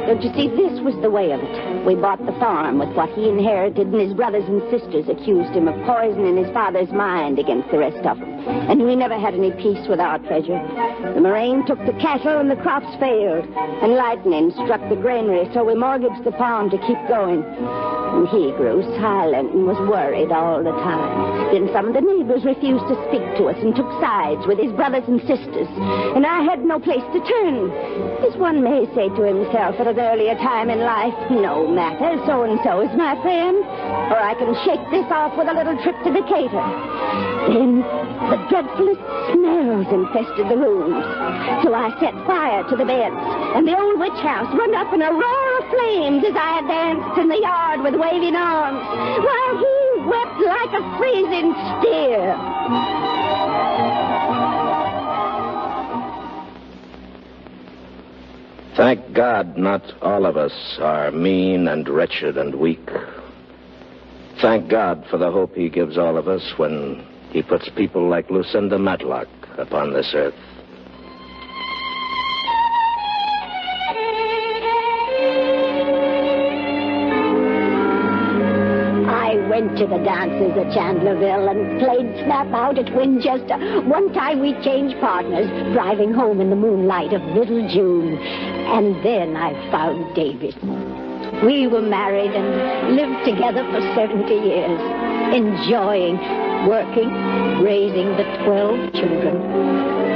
don't you see, this was the way of it. We bought the farm with what he inherited, and his brothers and sisters accused him of poisoning his father's mind against the rest of them. And we never had any peace with our treasure. The moraine took the cattle and the crops failed, and lightning struck the granary, so we mortgaged the farm to keep going. And he grew silent and was worried all the time. Then some of the neighbors refused to speak to us and took sides with his brothers and sisters, and I had no place to turn. As one may say to himself at an earlier time in life, no matter, so-and-so is my friend, or I can shake this off with a little trip to Decatur. Then the dreadfulest smells infested the rooms, so I set fire to the beds, and the old witch house went up in a roar of flames as I danced in the yard with waving arms, while he wept like a freezing steer. Thank God not all of us are mean and wretched and weak. Thank God for the hope he gives all of us when he puts people like Lucinda Matlock upon this earth. I went to the dances at Chandlerville and played snap out at Winchester. One time we changed partners, driving home in the moonlight of Little June. And then I found David. We were married and lived together for 70 years, enjoying, working, raising the 12 children,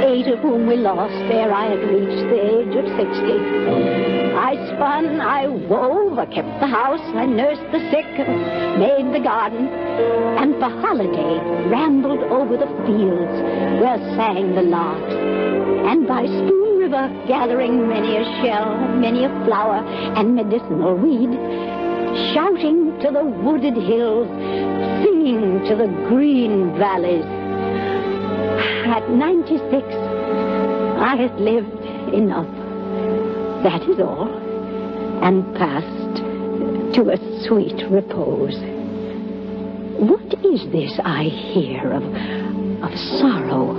8 of whom we lost ere I had reached the age of 60. I spun, I wove, I kept the house, I nursed the sick, made the garden, and for holiday rambled over the fields where sang the larks, and by Spoon River gathering many a shell, many a flower, and medicinal weed, shouting to the wooded hills, singing to the green valleys. At 96, I had lived enough. That is all, and passed to a sweet repose. What is this I hear of sorrow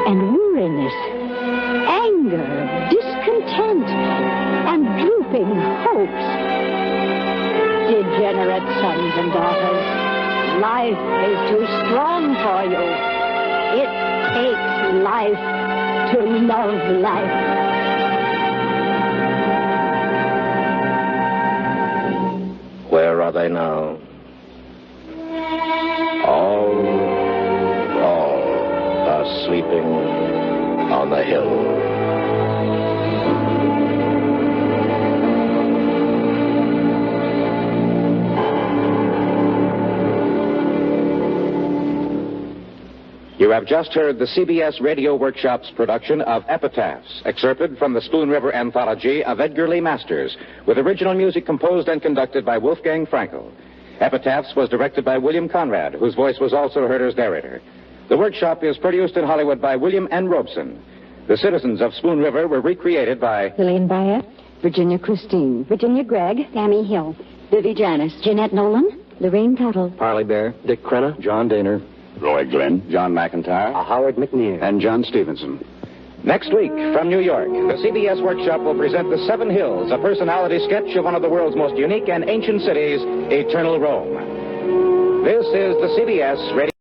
and weariness, anger, discontent, and drooping hopes? Degenerate sons and daughters, life is too strong for you. It takes life to love life. Where are they now? sleeping on the hill. You have just heard the CBS Radio Workshop's production of Epitaphs, excerpted from the Spoon River Anthology of Edgar Lee Masters, with original music composed and conducted by Wolfgang Frankel. Epitaphs was directed by William Conrad, whose voice was also heard as narrator. The workshop is produced in Hollywood by William N. Robeson. The citizens of Spoon River were recreated by Lillian Bayette, Virginia Christine, Virginia Gregg, Sammy Hill, Vivi Janis, Jeanette Nolan, Lorraine Tuttle, Parley Bear, Dick Crenna, John Daner, Roy Glenn, John McIntyre, Howard McNear, and John Stevenson. Next week, from New York, the CBS Workshop will present The Seven Hills, a personality sketch of one of the world's most unique and ancient cities, Eternal Rome. This is the CBS Radio.